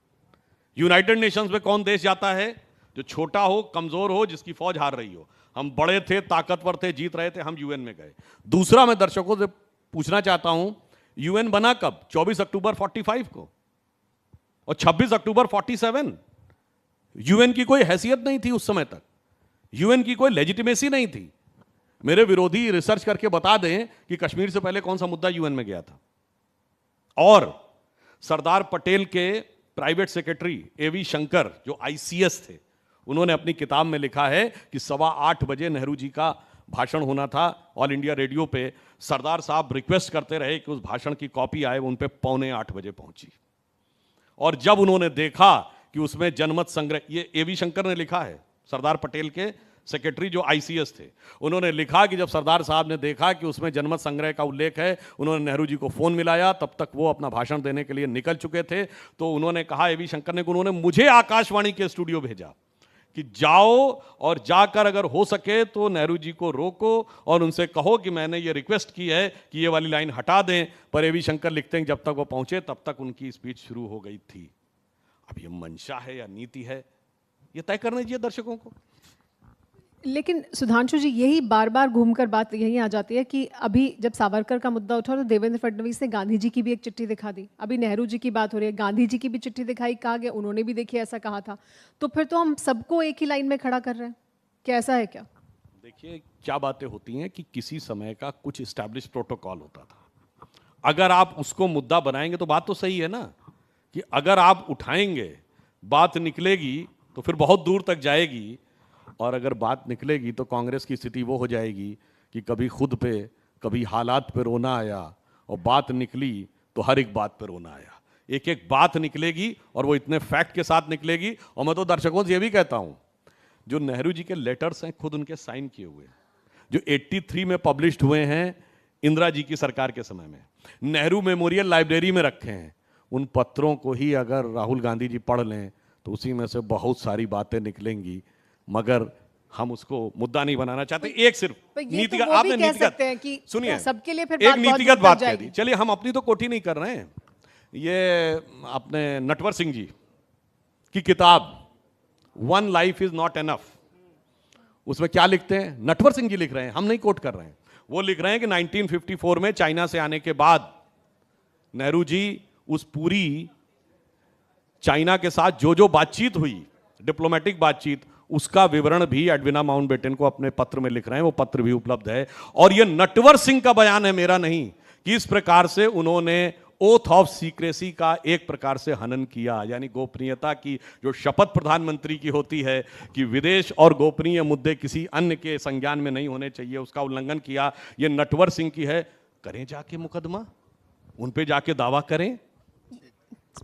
यूनाइटेड नेशंस में कौन देश जाता है? जो छोटा हो, कमजोर हो, जिसकी फौज हार रही हो। हम बड़े थे, ताकतवर थे, जीत रहे थे, हम यूएन में गए। दूसरा, मैं दर्शकों से पूछना चाहता हूं, यूएन बना कब? 24 अक्टूबर 45 को, और 26 अक्टूबर 47। यूएन की कोई हैसियत नहीं थी उस समय तक, यूएन की कोई लेजिटिमेसी नहीं थी। मेरे विरोधी रिसर्च करके बता दें कि कश्मीर से पहले कौन सा मुद्दा यूएन में गया था। और सरदार पटेल के प्राइवेट सेक्रेटरी एवी शंकर, जो आईसीएस थे, उन्होंने अपनी किताब में लिखा है कि 8:15 बजे नेहरू जी का भाषण होना था ऑल इंडिया रेडियो पे। सरदार साहब रिक्वेस्ट करते रहे कि उस भाषण की कॉपी आए, उन पे 7:45 बजे पहुंची। और जब उन्होंने देखा कि उसमें जनमत संग्रह, ये एवी शंकर ने लिखा है, सरदार पटेल के सेक्रेटरी जो आईसीएस थे, उन्होंने लिखा कि जब सरदार साहब ने देखा कि उसमें जनमत संग्रह का उल्लेख है, उन्होंने नेहरू जी को फोन मिलाया। तब तक वो अपना भाषण देने के लिए निकल चुके थे। तो उन्होंने कहा, एवी शंकर ने, कि उन्होंने मुझे आकाशवाणी के स्टूडियो भेजा कि जाओ और जाकर अगर हो सके तो नेहरू जी को रोको और उनसे कहो कि मैंने ये रिक्वेस्ट की है कि ये वाली लाइन हटा दें। पर एवी शंकर लिखते हैं, जब तक वो पहुंचे तब तक उनकी स्पीच शुरू हो गई थी। अब ये मंशा है या नीति है, ये तय करना चाहिए दर्शकों को। लेकिन सुधांशु जी, यही बार बार घूमकर बात यही आ जाती है कि अभी जब सावरकर का मुद्दा उठा तो देवेंद्र फडणवीस ने गांधी जी की भी एक चिट्ठी दिखा दी। अभी नेहरू जी की बात हो रही है, गांधी जी की भी चिट्ठी दिखाई, कहा गया उन्होंने भी देखिए ऐसा कहा था। तो फिर तो हम सबको एक ही लाइन में खड़ा कर रहे हैं, क्या ऐसा है क्या? देखिए, क्या बातें होती हैं कि किसी समय का कुछ इस्टेब्लिश प्रोटोकॉल होता था। अगर आप उसको मुद्दा बनाएंगे तो बात तो सही है ना, कि अगर आप उठाएंगे बात निकलेगी तो फिर बहुत दूर तक जाएगी। और अगर बात निकलेगी तो कांग्रेस की स्थिति वो हो जाएगी कि कभी खुद पे, कभी हालात पे रोना आया, और बात निकली तो हर एक बात पे रोना आया। एक एक बात निकलेगी और वो इतने फैक्ट के साथ निकलेगी। और मैं तो दर्शकों से ये भी कहता हूं, जो नेहरू जी के लेटर्स हैं खुद उनके साइन किए हुए, जो 83 में पब्लिश्ड हुए हैं इंदिरा जी की सरकार के समय में, नेहरू मेमोरियल लाइब्रेरी में रखे हैं, उन पत्रों को ही अगर राहुल गांधी जी पढ़ लें तो उसी में से बहुत सारी बातें निकलेंगी। मगर हम उसको मुद्दा नहीं बनाना चाहते। एक सिर्फ नीतिगत, आपने नीतिगत, सुनिए, सबके लिए फिर एक नीतिगत बात कह दी। चलिए, हम अपनी तो कोठी नहीं कर रहे हैं। ये अपने नटवर सिंह जी की किताब one life is not enough, उसमें क्या लिखते हैं? नटवर सिंह जी लिख रहे हैं, हम नहीं कोट कर रहे हैं। वो लिख रहे हैं कि 1954 में चाइना से आने के बाद नेहरू जी उस पूरी चाइना के साथ जो जो बातचीत हुई डिप्लोमेटिक बातचीत, उसका विवरण भी एडविना माउंटबेटन को अपने पत्र में लिख रहे हैं, वो पत्र भी उपलब्ध है। और ये नटवर सिंह का बयान है, मेरा नहीं, कि इस प्रकार से उन्होंने ओथ ऑफ सीक्रेसी का एक प्रकार से हनन किया, यानी गोपनीयता की जो शपथ प्रधानमंत्री की होती है कि विदेश और गोपनीय मुद्दे किसी अन्य के संज्ञान में नहीं होने चाहिए, उसका उल्लंघन किया। ये नटवर सिंह की है। करें जाके मुकदमा, उन पे जाके दावा करें।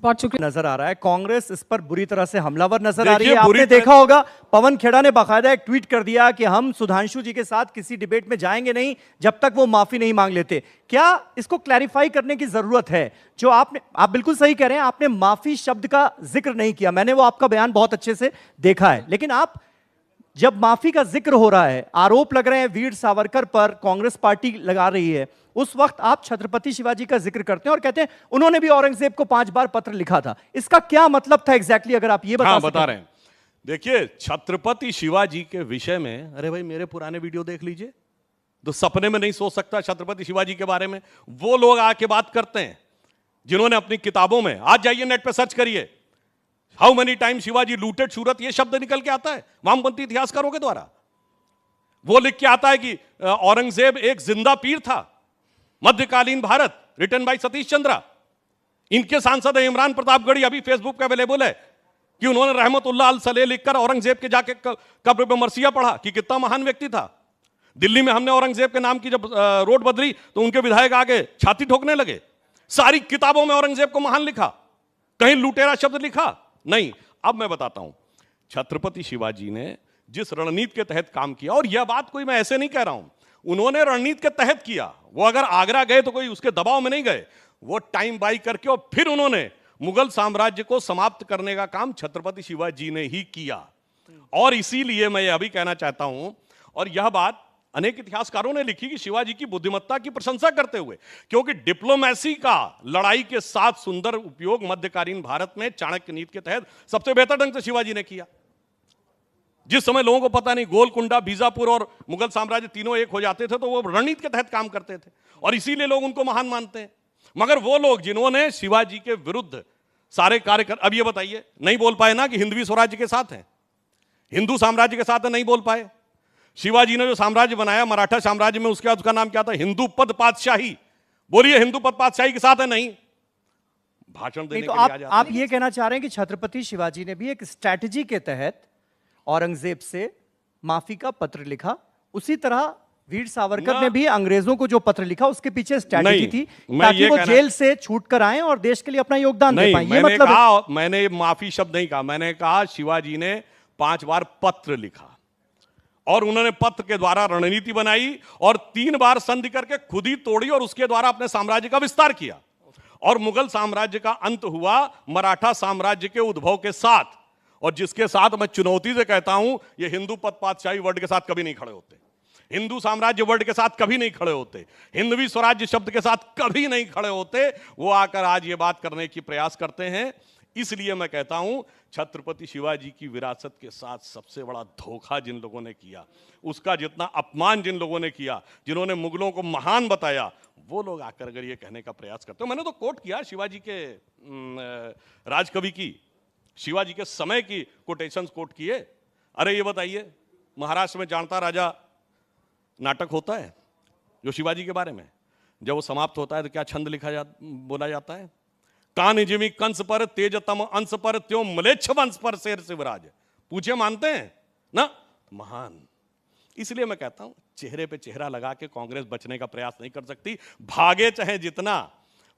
बहुत शुक्रिया। नजर आ रहा है कांग्रेस इस पर बुरी तरह से हमलावर नजर आ रही देखिए, है। बुरी आपने तरह- देखा होगा पवन खेड़ा ने बाकायदा एक ट्वीट कर दिया कि हम सुधांशु जी के साथ किसी डिबेट में जाएंगे नहीं जब तक वो माफी नहीं मांग लेते। क्या इसको क्लैरिफाई करने की जरूरत है? जो आप बिल्कुल सही कह रहे हैं, आपने माफी शब्द का जिक्र नहीं किया, मैंने वो आपका बयान बहुत अच्छे से देखा है, लेकिन आप जब माफी का जिक्र हो रहा है, आरोप लग रहे हैं वीर सावरकर पर, कांग्रेस पार्टी लगा रही है, उस वक्त आप छत्रपति शिवाजी का जिक्र करते हैं और कहते हैं उन्होंने भी औरंगजेब को 5 बार पत्र लिखा था। इसका क्या मतलब था एग्जैक्टली, अगर आप ये बता हाँ, सकें। बता रहे हैं। देखिए, छत्रपति शिवाजी के विषय में, अरे भाई मेरे पुराने वीडियो देख लीजिए, तो सपने में नहीं सोच सकता छत्रपति शिवाजी के बारे में। वो लोग आके बात करते हैं जिन्होंने अपनी किताबों में, आज जाइए नेट पे सर्च करिए, how many time Shivaji looted Surat, ये शब्द निकल के आता है वामपंथी इतिहासकारों के द्वारा। वो लिख के आता है कि औरंगजेब एक जिंदा पीर था, मध्यकालीन भारत, रिटन बाय सतीश चंद्रा। इनके सांसद है इमरान प्रतापगढ़ी, अभी फेसबुक पे अवेलेबल है, कि उन्होंने रहमतुल्लाह अल सलेह लिखकर औरंगजेब के जाके कब्र पे मरसिया पढ़ा कि कितना महान व्यक्ति था। दिल्ली में हमने औरंगजेब के नाम की जब रोड बदली तो उनके विधायक आगे छाती ठोकने लगे। सारी किताबों में औरंगजेब को महान लिखा, कहीं लुटेरा शब्द लिखा नहीं। अब मैं बताता हूं छत्रपति शिवाजी ने जिस रणनीति के तहत काम किया, और यह बात कोई मैं ऐसे नहीं कह रहा हूं, उन्होंने रणनीति के तहत किया। वो अगर आगरा गए तो कोई उसके दबाव में नहीं गए, वो टाइम बाई करके और फिर उन्होंने मुगल साम्राज्य को समाप्त करने का काम छत्रपति शिवाजी ने ही किया। और इसीलिए मैं यह भी कहना चाहता हूं, और यह बात अनेक इतिहासकारों ने लिखी कि शिवाजी की बुद्धिमत्ता की प्रशंसा करते हुए, क्योंकि डिप्लोमेसी का लड़ाई के साथ सुंदर उपयोग मध्यकालीन भारत में चाणक्य नीति के तहत सबसे बेहतर ढंग से शिवाजी ने किया। जिस समय लोगों को पता नहीं गोलकुंडा, बीजापुर और मुगल साम्राज्य तीनों एक हो जाते थे, तो वो रणनीति के तहत काम करते थे और इसीलिए लोग उनको महान मानते हैं। मगर वो लोग जिन्होंने शिवाजी के विरुद्ध सारे कार्य कर, अब ये बताइए, नहीं बोल पाए ना कि हिंदवी स्वराज्य के साथ हैं, हिंदू साम्राज्य के साथ है, नहीं बोल पाए। शिवाजी ने जो साम्राज्य बनाया मराठा साम्राज्य में, उसके बाद उसका नाम क्या था? हिंदू पद पातशाही। बोलिए हिंदू पद पातशाही के साथ है? नहीं, भाषण देने तो के लिए आ जाते आप हैं। ये कहना चाह रहे हैं कि छत्रपति शिवाजी ने भी एक स्ट्रैटेजी के तहत औरंगजेब से माफी का पत्र लिखा, उसी तरह वीर सावरकर ने भी अंग्रेजों को जो पत्र लिखा उसके पीछे स्ट्रैटेजी नहीं, थी मैं ताकि ये वो कहना- जेल से छूट कर आए और देश के लिए अपना योगदान दे नहीं, पाए। ये मैंने मतलब है। कहा, मैंने माफी शब्द नहीं कहा, मैंने कहा शिवाजी ने 5 बार पत्र लिखा और उन्होंने पत्र के द्वारा रणनीति बनाई और 3 बार संधि करके खुद ही तोड़ी और उसके द्वारा अपने साम्राज्य का विस्तार किया। और मुगल साम्राज्य का अंत हुआ मराठा साम्राज्य के उद्भव के साथ, और जिसके साथ मैं चुनौती से कहता हूं ये हिंदू पद पातशाही वर्ड के साथ कभी नहीं खड़े होते, हिंदू साम्राज्य वर्ड के साथ कभी नहीं खड़े होते, हिंदवी स्वराज्य शब्द के साथ कभी नहीं खड़े होते। वो आकर आज ये बात करने की प्रयास करते हैं। इसलिए मैं कहता हूं छत्रपति शिवाजी की विरासत के साथ सबसे बड़ा धोखा जिन लोगों ने किया, उसका जितना अपमान जिन लोगों ने किया, जिन्होंने मुगलों को महान बताया, वो लोग आकर अगर ये कहने का प्रयास करते हो। मैंने तो कोट किया शिवाजी के राजकवि की, शिवाजी के समय की कोटेशंस कोट किए। अरे ये बताइए, महाराष्ट्र में जानता राजा नाटक होता है जो शिवाजी के बारे में, जब वो समाप्त होता है तो क्या छंद बोला जाता है? कान जिमी कंस पर तेजतम अंश पर त्यों मलेच्छ वंश पर शेर शिवराज। पूछे मानते हैं ना? महान। इसलिए मैं कहता हूं चेहरे पे चेहरा लगा के कांग्रेस बचने का प्रयास नहीं कर सकती, भागे चाहे जितना,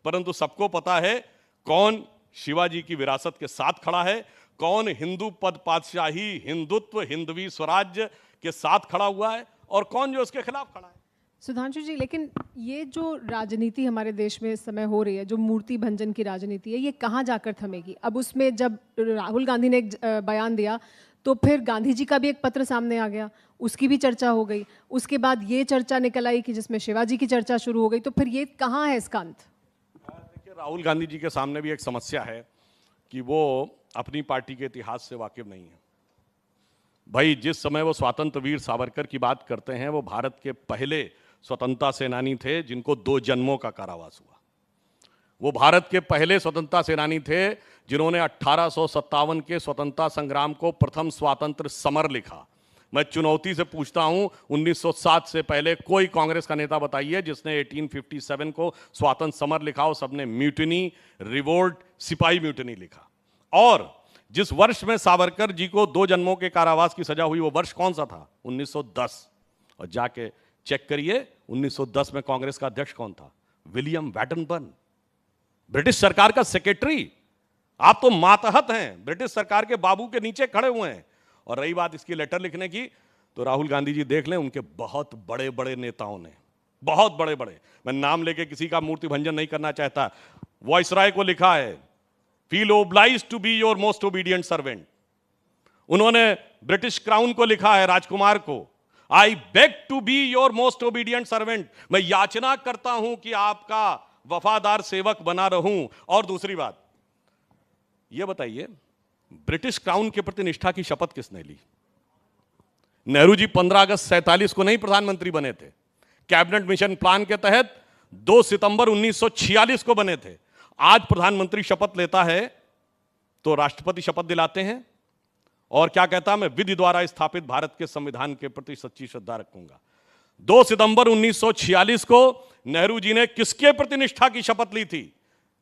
परंतु सबको पता है कौन शिवाजी की विरासत के साथ खड़ा है, कौन हिंदू पद पातशाही, हिंदुत्व, हिंदवी स्वराज्य के साथ खड़ा हुआ है और कौन जो उसके खिलाफ खड़ा है। सुधांशु जी, लेकिन ये जो राजनीति हमारे देश में इस समय हो रही है, जो मूर्ति भंजन की राजनीति है, ये कहाँ जाकर थमेगी? अब उसमें जब राहुल गांधी ने एक बयान दिया तो फिर गांधी जी का भी एक पत्र सामने आ गया, उसकी भी चर्चा हो गई, उसके बाद ये चर्चा निकल आई कि जिसमें शिवाजी की चर्चा शुरू हो गई, तो फिर ये कहाँ है इसका अंत? देखिए, राहुल गांधी जी के सामने भी एक समस्या है कि वो अपनी पार्टी के इतिहास से वाकिफ नहीं है। भाई जिस समय वो स्वतंत्र वीर सावरकर की बात करते हैं, वो भारत के पहले स्वतंत्रता सेनानी थे जिनको 2 जन्मों का कारावास हुआ। वो भारत के पहले स्वतंत्रता सेनानी थे जिन्होंने 1857 के स्वतंत्रता संग्राम को प्रथम स्वातंत्र्य समर लिखा। मैं चुनौती से पूछता हूं, 1907 से पहले कोई कांग्रेस का नेता बताइए जिसने 1857 को स्वातंत्र्य समर लिखा हो। सबने म्यूटिनी, रिवोल्ट, सिपाही म्यूटिनी लिखा। और जिस वर्ष में सावरकर जी को 2 जन्मों के कारावास की सजा हुई, वो वर्ष कौन सा था? 1910। और जाके चेक करिए 1910 में कांग्रेस का अध्यक्ष कौन था? विलियम वैटनबर्न, ब्रिटिश सरकार का सेक्रेटरी। आप तो मातहत हैं, ब्रिटिश सरकार के बाबू के नीचे खड़े हुए हैं। और रही बात इसकी लेटर लिखने की, तो राहुल गांधी जी देख लें, उनके बहुत बड़े बड़े नेताओं ने, बहुत बड़े बड़े, मैं नाम लेके किसी का मूर्ति भंजन नहीं करना चाहता, वायसराय को लिखा है, feel obliged to be your most obedient servant. उन्होंने ब्रिटिश क्राउन को लिखा है, राजकुमार को, I beg to be your most obedient servant, मैं याचना करता हूं कि आपका वफादार सेवक बना रहूं। और दूसरी बात यह बताइए, ब्रिटिश क्राउन के प्रति निष्ठा की शपथ किसने ली? नेहरू जी 15 अगस्त 47 को नहीं प्रधानमंत्री बने थे, कैबिनेट मिशन प्लान के तहत 2 सितंबर 1946 को बने थे। आज प्रधानमंत्री शपथ लेता है तो राष्ट्रपति शपथ दिलाते हैं और क्या कहता, मैं विधि द्वारा स्थापित भारत के संविधान के प्रति सच्ची श्रद्धा रखूंगा। 2 सितंबर 1946 को नेहरू जी ने किसके प्रति निष्ठा की शपथ ली थी?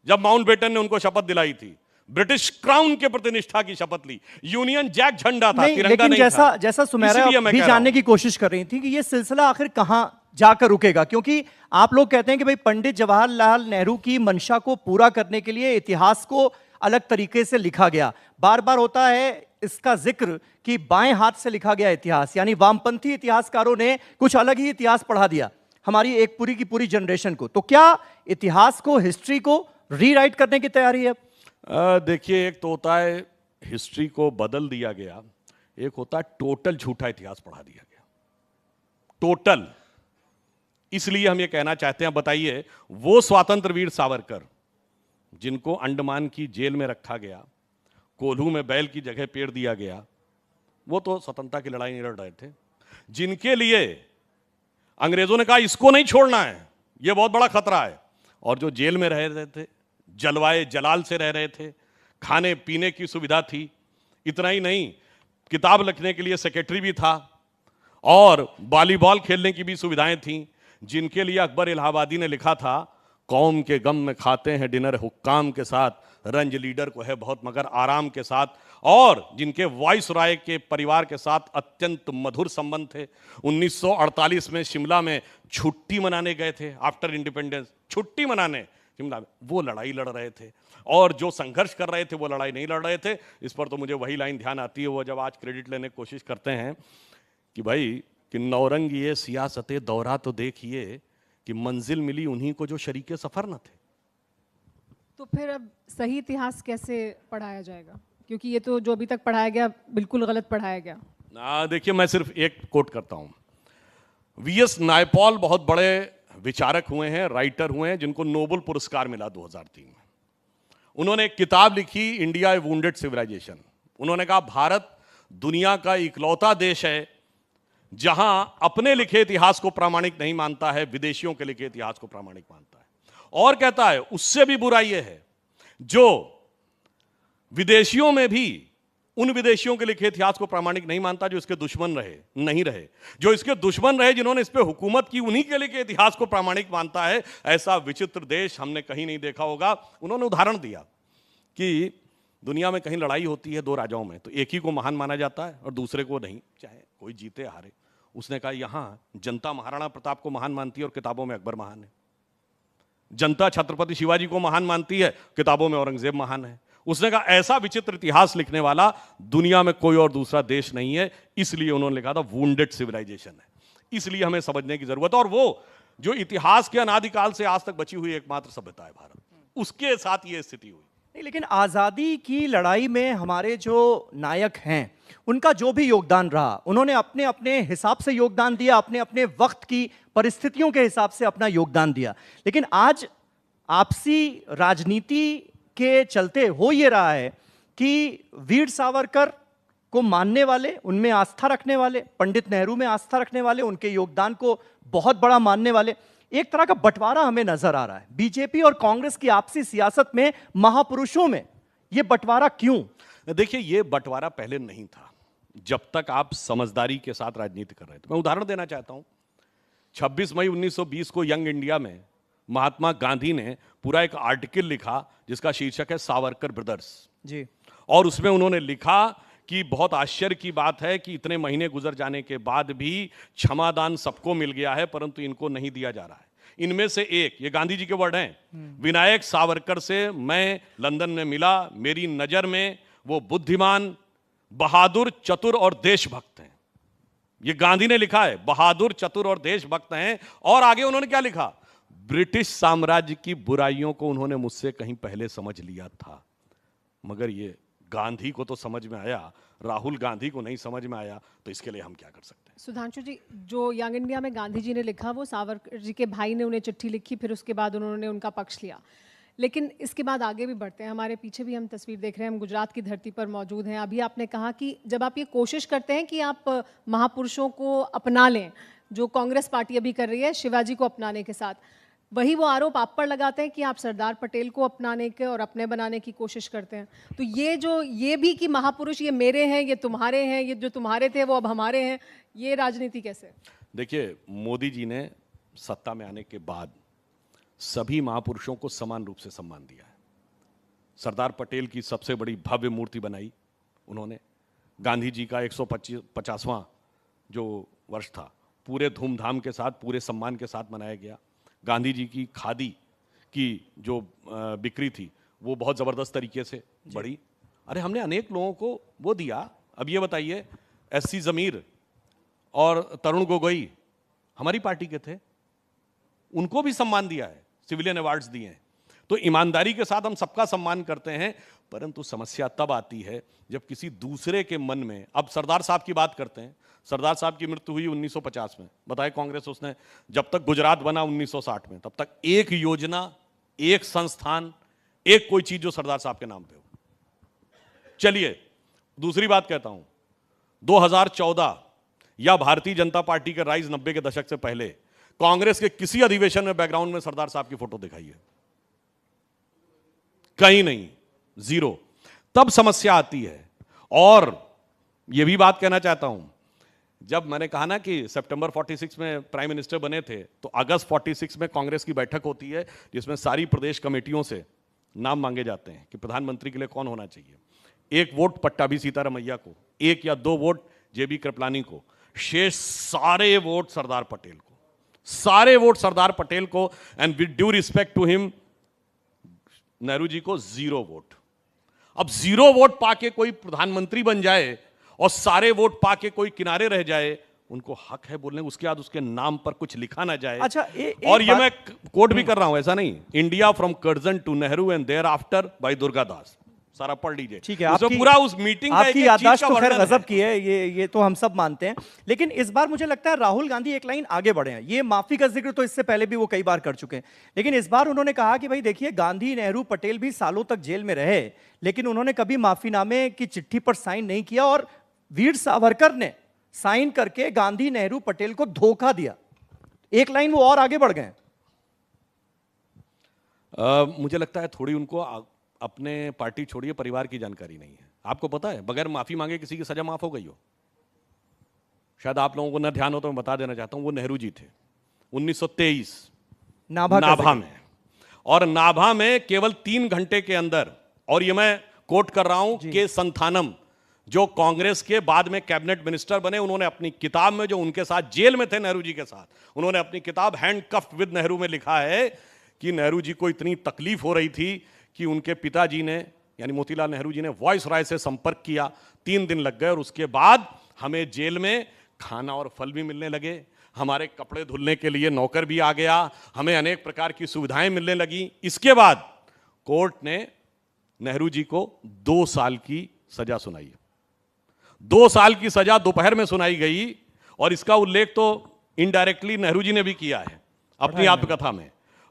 जब माउंटबेटन ने उनको शपथ दिलाई थी, ब्रिटिश क्राउन के प्रति निष्ठा की शपथ ली। यूनियन जैक झंडा था, तिरंगा लेकिन नहीं जैसा था। जैसा सुमेरा इसलिए मैं भी कह रहा जानने की कोशिश कर रही थी कि ये सिलसिला आखिर कहां जाकर रुकेगा, क्योंकि आप लोग कहते हैं कि भाई पंडित जवाहरलाल नेहरू की मंशा को पूरा करने के लिए इतिहास को अलग तरीके से लिखा गया। बार बार होता है इसका जिक्र कि बाएं हाथ से लिखा गया इतिहास, यानी वामपंथी इतिहासकारों ने कुछ अलग ही इतिहास पढ़ा दिया हमारी एक पूरी की पूरी जनरेशन को। तो क्या इतिहास को, हिस्ट्री को रीराइट करने की तैयारी है? देखिए, एक तो होता है हिस्ट्री को बदल दिया गया, एक होता है टोटल झूठा इतिहास पढ़ा दिया गया, टोटल। इसलिए हम ये कहना चाहते हैं, बताइए वो स्वतंत्र वीर सावरकर जिनको अंडमान की जेल में रखा गया, कोल्हू में बैल की जगह पेड़ दिया गया, वो तो स्वतंत्रता की लड़ाई नहीं लड़ रहे थे। जिनके लिए अंग्रेजों ने कहा इसको नहीं छोड़ना है, ये बहुत बड़ा खतरा है, और जो जेल में रह रहे थे, जलवाए जलाल से रह रहे थे, खाने पीने की सुविधा थी, इतना ही नहीं किताब लिखने के लिए सेक्रेटरी भी था और वॉलीबॉल खेलने की भी सुविधाएं थीं। जिनके लिए अकबर इलाहाबादी ने लिखा था, कौम के गम में खाते हैं डिनर हुक्काम के साथ, रंज लीडर को है बहुत मगर आराम के साथ, और जिनके वायसराय के परिवार के साथ अत्यंत मधुर संबंध थे। 1948 में शिमला में छुट्टी मनाने गए थे, आफ्टर इंडिपेंडेंस छुट्टी मनाने शिमला में, वो लड़ाई लड़ रहे थे, और जो संघर्ष कर रहे थे वो लड़ाई नहीं लड़ रहे थे। इस पर तो मुझे वही लाइन ध्यान आती है, वो जब आज क्रेडिट लेने की कोशिश करते हैं कि भाई कि नौरंग ये सियासते दौरा तो देखिए कि मंजिल मिली उन्हीं को जो शरीके सफर न थे। तो फिर अब सही इतिहास कैसे पढ़ाया जाएगा? क्योंकि ये तो जो अभी तक पढ़ाया गया बिल्कुल गलत पढ़ाया गया। देखिए, मैं सिर्फ एक कोट करता हूं। वीएस नायपॉल बहुत बड़े विचारक हुए हैं, राइटर हुए हैं, जिनको नोबेल पुरस्कार मिला 2003 में। उन्होंने एक किताब लिखी, इंडिया ए वुंडेड सिविलाइजेशन। उन्होंने कहा भारत दुनिया का इकलौता देश है जहां अपने लिखे इतिहास को प्रामाणिक नहीं मानता है, विदेशियों के लिखे इतिहास को प्रामाणिक मानता है। और कहता है उससे भी बुरा यह है जो विदेशियों में भी उन विदेशियों के लिखे इतिहास को प्रामाणिक नहीं मानता जो इसके दुश्मन रहे, नहीं रहे, जो इसके दुश्मन रहे, जिन्होंने इस पे हुकूमत की, उन्हीं के लिखे इतिहास को प्रामाणिक मानता है। ऐसा विचित्र देश हमने कहीं नहीं देखा होगा। उन्होंने उदाहरण दिया कि दुनिया में कहीं लड़ाई होती है 2 राजाओं में, तो एक ही को महान माना जाता है और दूसरे को नहीं, चाहे कोई जीते हारे। उसने कहा यहां जनता महाराणा प्रताप को महान मानती है और किताबों में अकबर महान है। जनता छत्रपति शिवाजी को महान मानती है, किताबों में औरंगजेब महान है। उसने कहा ऐसा विचित्र इतिहास लिखने वाला दुनिया में कोई और दूसरा देश नहीं है। इसलिए उन्होंने लिखा था वुंडेड सिविलाइजेशन है। इसलिए हमें समझने की जरूरत है, और वो जो इतिहास के अनादिकाल से आज तक बची हुई एकमात्र सभ्यता है भारत, उसके साथ ये स्थिति हुई। नहीं, लेकिन आज़ादी की लड़ाई में हमारे जो नायक हैं उनका जो भी योगदान रहा, उन्होंने अपने अपने हिसाब से योगदान दिया, अपने अपने वक्त की परिस्थितियों के हिसाब से अपना योगदान दिया। लेकिन आज आपसी राजनीति के चलते हो ये रहा है कि वीर सावरकर को मानने वाले, उनमें आस्था रखने वाले, पंडित नेहरू में आस्था रखने वाले, उनके योगदान को बहुत बड़ा मानने वाले, एक तरह का बंटवारा हमें नजर आ रहा है बीजेपी और कांग्रेस की आपसी सियासत में, महापुरुषों में। यह बंटवारा क्यों? देखिए, ये बंटवारा पहले नहीं था जब तक आप समझदारी के साथ राजनीति कर रहे थे। मैं उदाहरण देना चाहता हूं। 26 मई 1920 को यंग इंडिया में महात्मा गांधी ने पूरा एक आर्टिकल लिखा जिसका शीर्षक है सावरकर ब्रदर्स जी। और उसमें उन्होंने लिखा कि बहुत आश्चर्य की बात है कि इतने महीने गुजर जाने के बाद भी क्षमादान सबको मिल गया है, परंतु इनको नहीं दिया जा रहा है। इनमें से एक, ये गांधी जी के वर्ड हैं, विनायक सावरकर से मैं लंदन में मिला, मेरी नजर में वो बुद्धिमान, बहादुर, चतुर और देशभक्त हैं। ये गांधी ने लिखा है, बहादुर, चतुर और देशभक्त हैं। और आगे उन्होंने क्या लिखा? ब्रिटिश साम्राज्य की बुराइयों को उन्होंने मुझसे कहीं पहले समझ लिया था, मगर ये गांधी को तो समझ में आया, राहुल गांधी को नहीं समझ में आया, तो इसके लिए हम क्या कर सकते हैं? सुधांशु जी, जो यंग इंडिया में गांधी जी ने लिखा, वो सावरकर जी के भाई ने उन्हें चिट्ठी लिखी, फिर उसके बाद उन्होंने उनका पक्ष लिया। लेकिन इसके बाद आगे भी बढ़ते हैं, हमारे पीछे भी हम तस्वीर देख रहे हैं, हम गुजरात की धरती पर मौजूद हैं। अभी आपने कहा कि जब आप ये कोशिश करते हैं कि आप महापुरुषों को अपना लें, जो कांग्रेस पार्टी अभी कर रही है शिवाजी को अपनाने के साथ, वही वो आरोप आप पर लगाते हैं कि आप सरदार पटेल को अपनाने के और अपने बनाने की कोशिश करते हैं। तो ये भी कि महापुरुष ये मेरे हैं, ये तुम्हारे हैं, ये जो तुम्हारे थे वो अब हमारे हैं, ये राजनीति कैसे? देखिए, मोदी जी ने सत्ता में आने के बाद सभी महापुरुषों को समान रूप से सम्मान दिया है। सरदार पटेल की सबसे बड़ी भव्य मूर्ति बनाई उन्होंने। गांधी जी का 150वां जो वर्ष था, पूरे धूमधाम के साथ, पूरे सम्मान के साथ मनाया गया। गांधी जी की खादी की जो बिक्री थी वो बहुत ज़बरदस्त तरीके से बढ़ी। अरे, हमने अनेक लोगों को वो दिया। अब ये बताइए, एससी ज़मीर और तरुण गोगोई हमारी पार्टी के थे, उनको भी सम्मान दिया है, सिविलियन अवार्ड्स दिए हैं। तो ईमानदारी के साथ हम सबका सम्मान करते हैं, परंतु समस्या तब आती है जब किसी दूसरे के मन में, अब सरदार साहब की बात करते हैं, सरदार साहब की मृत्यु हुई 1950 में, बताए कांग्रेस उसने, जब तक गुजरात बना 1960 में, तब तक एक योजना, एक संस्थान, एक कोई चीज जो सरदार साहब के नाम पे हो। चलिए दूसरी बात कहता हूं, 2014 या भारतीय जनता पार्टी के राइज 90 के दशक से पहले कांग्रेस के किसी अधिवेशन में बैकग्राउंड में सरदार साहब की फोटो दिखाई है? कहीं नहीं, जीरो। तब समस्या आती है। और यह भी बात कहना चाहता हूं, जब मैंने कहा ना कि सितंबर 46 में प्राइम मिनिस्टर बने थे, तो अगस्त 46 में कांग्रेस की बैठक होती है जिसमें सारी प्रदेश कमेटियों से नाम मांगे जाते हैं कि प्रधानमंत्री के लिए कौन होना चाहिए। एक वोट पट्टाभी सीतारमैया को, एक या दो वोट जेबी कृपलानी को, शेष सारे वोट सरदार पटेल को, सारे वोट सरदार पटेल को। And with due respect to him, Nehru ji को 0 वोट। अब 0 वोट पाके कोई प्रधानमंत्री बन जाए और सारे वोट पाके कोई किनारे रह जाए, उनको हक है बोलने, उसके बाद उसके नाम पर कुछ लिखा ना जाए। अच्छा, और ये मैं कोट भी कर रहा हूं, ऐसा नहीं, India from Curzon to Nehru and thereafter by Durgadas, सारा पढ़ लीजिए। ठीक है, आपकी पूरा उस मीटिंग का आपकी याददाश्त तो खैर गजब की है, ये तो हम सब मानते हैं। लेकिन इस बार मुझे लगता है राहुल गांधी एक लाइन आगे बढ़े हैं। ये माफी का जिक्र तो इससे पहले भी वो कई बार कर चुके हैं, लेकिन इस बार उन्होंने कहा कि भाई देखिए, गांधी, नेहरू, पटेल भी सालों तक जेल में रहे, लेकिन उन्होंने कभी माफीनामे की चिट्ठी पर साइन नहीं किया, और वीर सावरकर ने साइन करके गांधी, नेहरू, पटेल को धोखा दिया। एक लाइन वो और आगे बढ़ गए। मुझे लगता है थोड़ी उनको अपने पार्टी छोड़िए, परिवार की जानकारी नहीं है। आपको पता है बगैर माफी मांगे किसी की सजा माफ हो गई हो? शायद आप लोगों को न ध्यान हो तो मैं बता देना चाहता हूं, वो नेहरू जी थे 1923 नाभा में, और नाभा में केवल 3 घंटे के अंदर, और ये मैं कोट कर रहा हूं के संथानम, जो कांग्रेस के बाद में कैबिनेट मिनिस्टर बने, उन्होंने अपनी किताब में, जो उनके साथ जेल में थे नेहरू जी के साथ, उन्होंने अपनी किताब हैंडकफ्ड विद नेहरू में लिखा है कि नेहरू जी को इतनी तकलीफ हो रही थी कि उनके पिताजी ने, यानी मोतीलाल नेहरू जी ने, वॉइस रॉय से संपर्क किया। 3 दिन लग गए और उसके बाद हमें जेल में खाना और फल भी मिलने लगे, हमारे कपड़े धुलने के लिए नौकर भी आ गया, हमें अनेक प्रकार की सुविधाएं मिलने लगी। इसके बाद कोर्ट ने नेहरू जी को 2 साल की सजा सुनाई। 2 साल की सजा दोपहर में सुनाई गई, और इसका उल्लेख तो इनडायरेक्टली नेहरू जी ने भी किया है अपनी आत्मकथा में।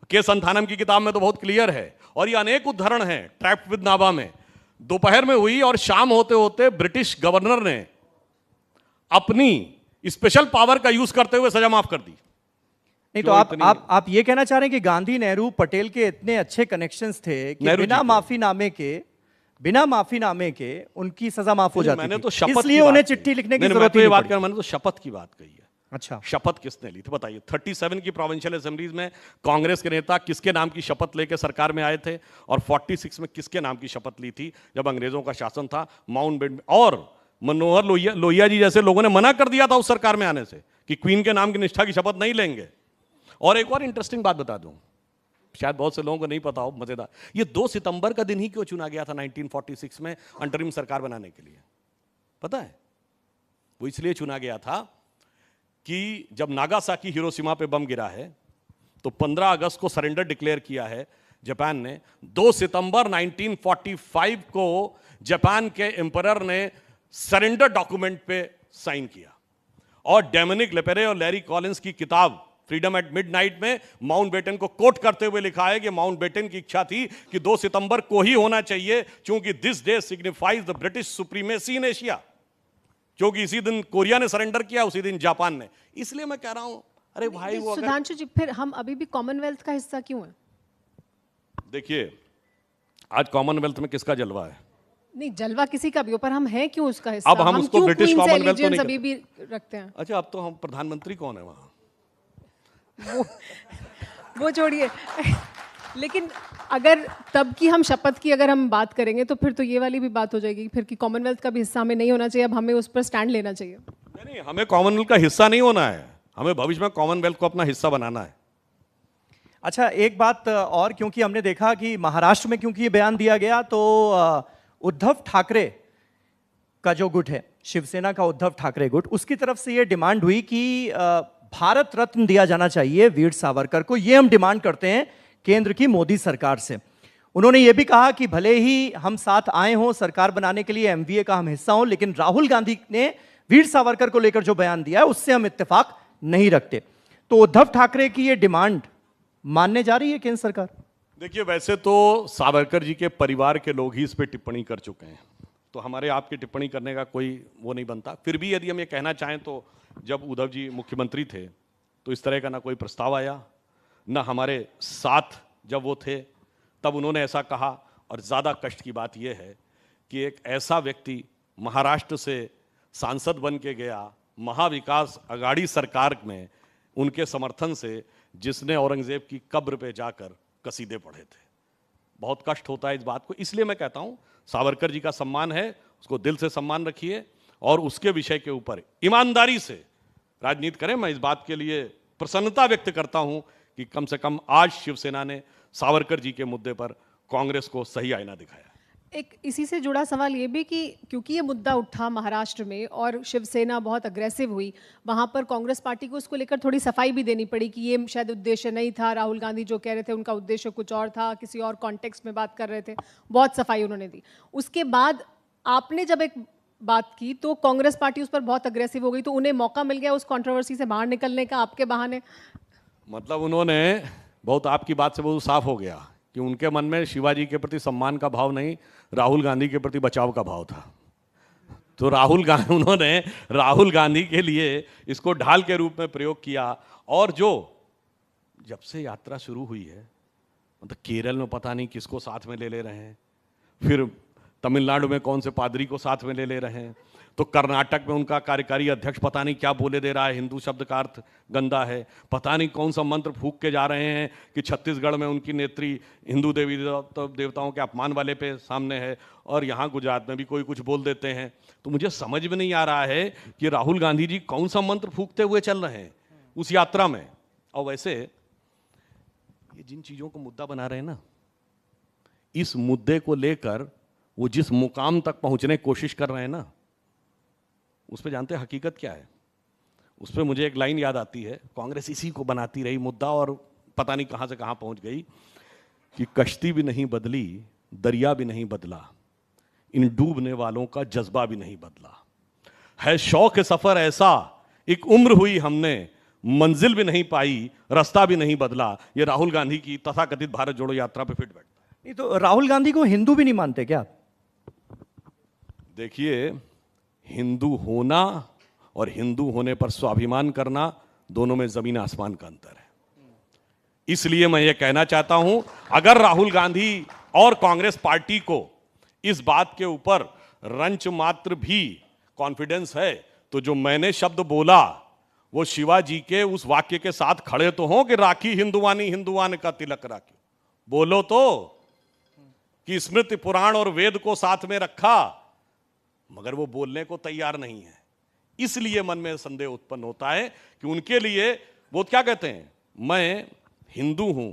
के संथानम की किताब में तो बहुत क्लियर है, और ये अनेक उदाहरण हैं। ट्रैप्ड विद नाभा में दोपहर में हुई, और शाम होते होते ब्रिटिश गवर्नर ने अपनी स्पेशल पावर का यूज करते हुए सजा माफ कर दी। नहीं तो आप ये कहना चाह रहे हैं कि गांधी नेहरू पटेल के इतने अच्छे कनेक्शंस थे कि नेहरू जी बिना माफीनामे के उनकी सजा माफ हो जाती मैंने थी, तो शपथ इसलिए की उन्हें बात चिट्ठी कही। लिखने की नहीं, जरूरत मैं ही तो ये नहीं बात पड़ी। कर मैंने तो शपथ की बात कही है। अच्छा, शपथ किसने ली थी बताइए। 37 की प्रोविंशियल असेंबलीज में कांग्रेस के नेता किसके नाम की शपथ लेकर सरकार में आए थे, और 46 में किसके नाम की शपथ ली थी जब अंग्रेजों का शासन था माउंटबेटन। और मनोहर लोहिया जी जैसे लोगों ने मना कर दिया था उस सरकार में आने से कि क्वीन के नाम की निष्ठा की शपथ नहीं लेंगे। और एक और इंटरेस्टिंग बात बता दूं, शायद बहुत से लोगों को नहीं पता हो, मजेदार, ये 2 सितंबर का दिन ही क्यों चुना गया था 1946 में अंतरिम सरकार बनाने के लिए? पता है? वो इसलिए चुना गया था कि जब नागासाकी हिरोशिमा पे बम गिरा है तो 15 अगस्त को सरेंडर डिक्लेयर किया है जापान ने। 2 सितंबर 1945 को जापान के एम्परर ने सरेंडर डॉक्यूमेंट पे साइन किया। और डोमिनिक लेपेरे और लैरी कॉलिंस की किताब फ्रीडम एट मिडनाइट में माउंटबेटन को कोट करते हुए लिखा है कि माउंटबेटन की इच्छा थी कि 2 सितंबर को ही होना चाहिए, क्योंकि this day signifies the British supremacy in Asia, क्योंकि इसी दिन कोरिया ने सरेंडर किया, उसी दिन जापान ने। इसलिए मैं कह रहा हूं, अरे भाई वो अगर सुधांशु जी, फिर हम अभी भी कॉमनवेल्थ का हिस्सा क्यों हैं? देखिए, आज कॉमनवेल्थ में किसका जलवा है? नहीं, जलवा किसी का भी हो, पर हम हैं क्यों उसका हिस्सा? अब हम उसको क्यों ब्रिटिश क्वीन से कॉमनवेल्थ तो allegiance नहीं अभी भी रखते हैं? अच्छा, अब तो हम प्रधानमंत्री कौन है वहां? वो छोड़िए। लेकिन अगर तब की हम शपथ की अगर हम बात करेंगे तो फिर तो ये वाली भी बात हो जाएगी फिर कि कॉमनवेल्थ का भी हिस्सा हमें नहीं होना चाहिए, अब हमें उस पर स्टैंड लेना चाहिए। नहीं, हमें कॉमनवेल्थ का हिस्सा नहीं होना है, हमें भविष्य में कॉमनवेल्थ को अपना हिस्सा बनाना है। अच्छा, एक बात और, क्योंकि हमने देखा कि महाराष्ट्र में क्योंकि ये बयान दिया गया तो उद्धव ठाकरे का जो गुट है, शिवसेना का उद्धव ठाकरे गुट, उसकी तरफ से ये डिमांड हुई कि भारत रत्न दिया जाना चाहिए वीर सावरकर को। ये हम डिमांड करते हैं केंद्र की मोदी सरकार से। उन्होंने ये भी कहा कि भले ही हम साथ आए हों सरकार बनाने के लिए, एमवीए का हम हिस्सा हों, लेकिन राहुल गांधी ने वीर सावरकर को लेकर जो बयान दिया है उससे हम इत्तेफाक नहीं रखते। तो उद्धव ठाकरे की ये डिमांड मानने जा रही है केंद्र सरकार? देखिए, वैसे तो सावरकर जी के परिवार के लोग ही इस पे टिप्पणी कर चुके हैं, तो हमारे आपकी टिप्पणी करने का कोई वो नहीं बनता। फिर भी यदि हम ये कहना चाहें तो जब उद्धव जी मुख्यमंत्री थे तो इस तरह का ना कोई प्रस्ताव आया, ना हमारे साथ जब वो थे तब उन्होंने ऐसा कहा। और ज़्यादा कष्ट की बात यह है कि एक ऐसा व्यक्ति महाराष्ट्र से सांसद बन के गया महाविकास अघाड़ी सरकार में उनके समर्थन से, जिसने औरंगजेब की कब्र पे जाकर कसीदे पढ़े थे। बहुत कष्ट होता है इस बात को। इसलिए मैं कहता हूं, सावरकर जी का सम्मान है, उसको दिल से सम्मान रखिए और उसके विषय के ऊपर ईमानदारी से राजनीति करें। मैं इस बात के लिए प्रसन्नता व्यक्त करता हूं कि कम से कम आज शिवसेना ने सावरकर जी के मुद्दे पर कांग्रेस को सही आईना दिखाया। एक इसी से जुड़ा सवाल ये भी कि क्योंकि ये मुद्दा उठा महाराष्ट्र में और शिवसेना बहुत अग्रेसिव हुई, वहाँ पर कांग्रेस पार्टी को उसको लेकर थोड़ी सफाई भी देनी पड़ी कि ये शायद उद्देश्य नहीं था, राहुल गांधी जो कह रहे थे उनका उद्देश्य कुछ और था, किसी और कॉन्टेक्स्ट में बात कर रहे थे, बहुत सफाई उन्होंने दी। उसके बाद आपने जब एक बात की तो कांग्रेस पार्टी उस पर बहुत अग्रेसिव हो गई, तो उन्हें मौका मिल गया उस कॉन्ट्रोवर्सी से बाहर निकलने का आपके बहाने। मतलब उन्होंने बहुत, आपकी बात से बहुत साफ हो गया कि उनके मन में शिवाजी के प्रति सम्मान का भाव नहीं, राहुल गांधी के प्रति बचाव का भाव था। तो उन्होंने राहुल गांधी के लिए इसको ढाल के रूप में प्रयोग किया। और जो जब से यात्रा शुरू हुई है, मतलब केरल में पता नहीं किसको साथ में ले रहे हैं, फिर तमिलनाडु में कौन से पादरी को साथ में ले रहे हैं, तो कर्नाटक में उनका कार्यकारी अध्यक्ष पता नहीं क्या बोले दे रहा है, हिंदू शब्द का अर्थ गंदा है, पता नहीं कौन सा मंत्र फूंक के जा रहे हैं कि छत्तीसगढ़ में उनकी नेत्री हिंदू देवी देवताओं के अपमान वाले पे सामने है, और यहाँ गुजरात में भी कोई कुछ बोल देते हैं। तो मुझे समझ में नहीं आ रहा है कि राहुल गांधी जी कौन सा मंत्र फूंकते हुए चल रहे हैं उस यात्रा में। और वैसे ये जिन चीज़ों को मुद्दा बना रहे हैं ना, इस मुद्दे को लेकर वो जिस मुकाम तक पहुंचने की कोशिश कर रहे हैं ना, उस पर जानते हैं हकीकत क्या है? उस पर मुझे एक लाइन याद आती है, कांग्रेस इसी को बनाती रही मुद्दा और पता नहीं कहां से कहां पहुंच गई कि कश्ती भी नहीं बदली, दरिया भी नहीं बदला, इन डूबने वालों का जज्बा भी नहीं बदला, है शौक सफर ऐसा, एक उम्र हुई हमने, मंजिल भी नहीं पाई, रास्ता भी नहीं बदला। ये राहुल गांधी की तथाकथित भारत जोड़ो यात्रा पे फिट बैठता है। नहीं तो राहुल गांधी को हिंदू भी नहीं मानते क्या? देखिए, हिंदू होना और हिंदू होने पर स्वाभिमान करना, दोनों में जमीन आसमान का अंतर है। इसलिए मैं ये कहना चाहता हूं, अगर राहुल गांधी और कांग्रेस पार्टी को इस बात के ऊपर रंच मात्र भी कॉन्फिडेंस है, तो जो मैंने शब्द बोला वो शिवाजी के उस वाक्य के साथ खड़े तो हों कि राखी हिंदुवानी हिंदुवान का तिलक राखी। बोलो तो कि स्मृति पुराण और वेद को साथ में रखा, मगर वो बोलने को तैयार नहीं है। इसलिए मन में संदेह उत्पन्न होता है कि उनके लिए वो क्या कहते हैं, मैं हिंदू हूं,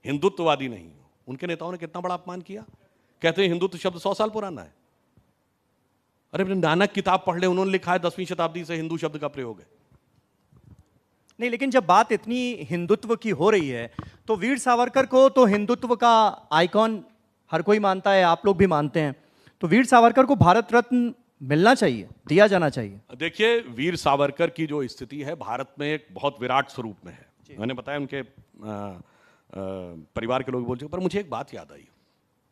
हिंदुत्ववादी नहीं हूं। उनके नेताओं ने कितना बड़ा अपमान किया। कहते हैं हिंदुत्व शब्द 100 साल पुराना है। अरे अपने नानक किताब पढ़ ले, उन्होंने लिखा है 10वीं शताब्दी से हिंदू शब्द का प्रयोग है। नहीं, लेकिन जब बात इतनी हिंदुत्व की हो रही है तो वीर सावरकर को तो हिंदुत्व का आइकॉन हर कोई मानता है, आप लोग भी मानते हैं, तो वीर सावरकर को भारत रत्न मिलना चाहिए, दिया जाना चाहिए। देखिए, वीर सावरकर की जो स्थिति है भारत में एक बहुत विराट स्वरूप में है। मैंने बताया उनके परिवार के लोग बोल चुके, पर मुझे एक बात याद आई,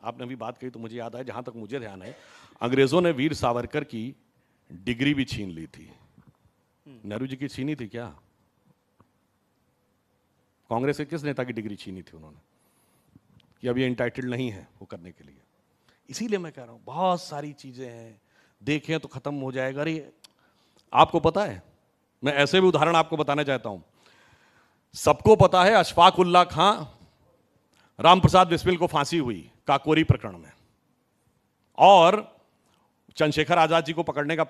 आपने अभी बात कही तो मुझे याद आया, जहां तक मुझे ध्यान है अंग्रेजों ने वीर सावरकर की डिग्री भी छीन ली थी। नेहरू जी की छीनी थी क्या? कांग्रेस के किस नेता की डिग्री छीनी थी उन्होंने कि अब ये इंटाइटल्ड नहीं है वो करने के लिए? इसीलिए मैं कह रहा हूं बहुत सारी चीजें हैं, देखें तो खत्म हो जाएगा। अरे आपको पता है, मैं ऐसे भी उदाहरण आपको बताना चाहता हूं। सबको पता है अशफाक उल्लाह खां, रामप्रसाद बिस्मिल को फांसी हुई काकोरी प्रकरण में, और चंद्रशेखर आजाद जी को पकड़ने का